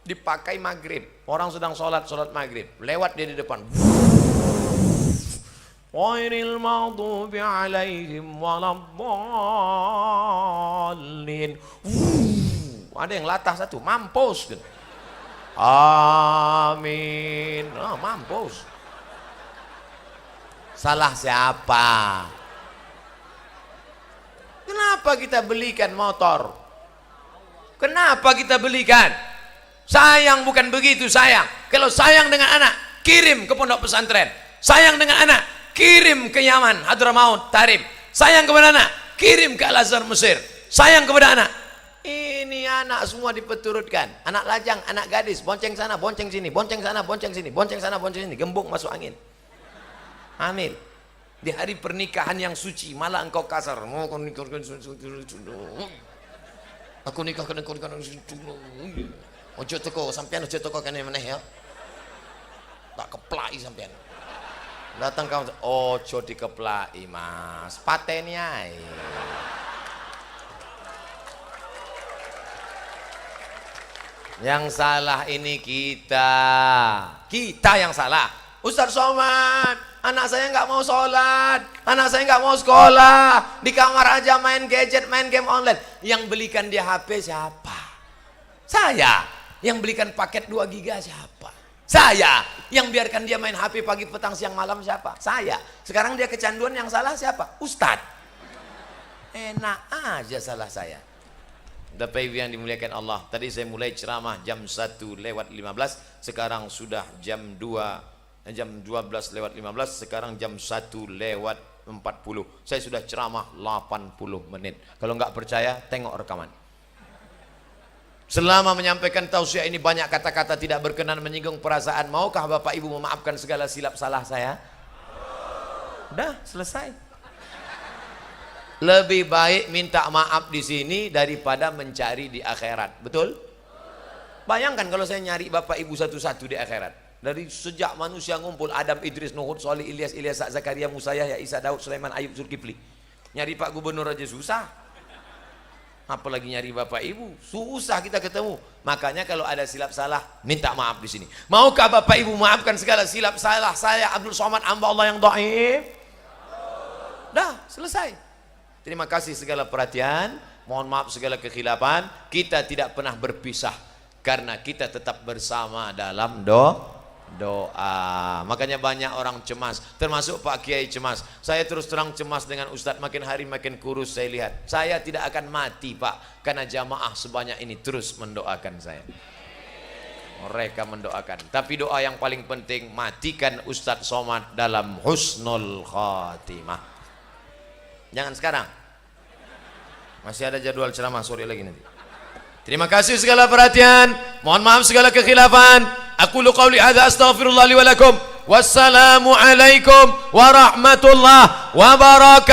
Dipakai maghrib, orang sedang sholat maghrib, lewat dia di depan. Ghairil maghdubi alaihim waladdallin. Ada yang latah satu, mampus. Amin. Mampus. Salah siapa? Kenapa kita belikan motor? Kenapa kita belikan? Sayang bukan begitu sayang. Kalau sayang dengan anak, kirim ke pondok pesantren. Sayang dengan anak, kirim ke Yaman, Hadramaut, Tarim. Sayang kepada anak, kirim ke Al-Azhar Mesir. Sayang kepada anak. Ini anak semua dipeturutkan. Anak lajang, anak gadis, bonceng sana, bonceng sini, bonceng sana, bonceng sini, bonceng sana, bonceng sini, gembung masuk angin. Hamil. Di hari pernikahan yang suci, malah engkau kasar. Mau kau nikahkan aku nikahkan engkau nikahkan ojo teko sampean, ojo teko kene meneh ya. Tak keplai sampean. Datang kau, ojo dikeplai mas, pateni ae. Yang salah ini kita yang salah. Ustaz Somad, anak saya nggak mau sholat, anak saya nggak mau sekolah, di kamar aja main gadget, main game online. Yang belikan dia HP siapa? Saya. Yang belikan paket 2 giga siapa? Saya. Yang biarkan dia main HP pagi, petang, siang, malam siapa? Saya. Sekarang dia kecanduan, yang salah siapa? Ustadz. Enak aja salah saya. Bapak Ibu yang dimuliakan Allah, tadi saya mulai ceramah jam 1:15, sekarang sudah jam 12:15, sekarang jam 1:40. Saya sudah ceramah 80 menit. Kalau nggak percaya, tengok rekaman. Selama menyampaikan tausiah ini banyak kata-kata tidak berkenan, menyinggung perasaan. Maukah Bapak Ibu memaafkan segala silap salah saya? Udah, selesai. Lebih baik minta maaf di sini daripada mencari di akhirat. Betul? Bayangkan kalau saya nyari Bapak Ibu satu-satu di akhirat. Dari sejak manusia ngumpul, Adam, Idris, Nuh, Solih, Ilyas, Zakaria, Musa, Yahya, Isa, Daud, Sulaiman, Ayub, Zulkifli. Nyari Pak Gubernur aja susah. Apalagi nyari Bapak Ibu, susah kita ketemu. Makanya kalau ada silap salah, minta maaf di sini. Maukah Bapak Ibu maafkan segala silap salah saya, Abdul Somad, hamba Allah yang dhaif? Dah, selesai. Terima kasih segala perhatian, mohon maaf segala kekhilafan. Kita tidak pernah berpisah karena kita tetap bersama dalam doa. Makanya banyak orang cemas, termasuk Pak Kiai cemas. Saya terus terang cemas dengan Ustadz, makin hari makin kurus saya lihat. Saya tidak akan mati Pak, karena jamaah sebanyak ini terus mendoakan saya. Mereka mendoakan, tapi doa yang paling penting, matikan Ustadz Somad dalam husnul khatimah. Jangan sekarang, masih ada jadwal ceramah sore lagi nanti. Terima kasih segala perhatian, mohon maaf segala kekhilafan. Aku qouli hadza astaghfirullah li wa lakum. Wassalamu alaikum warahmatullahi wabarakatuh.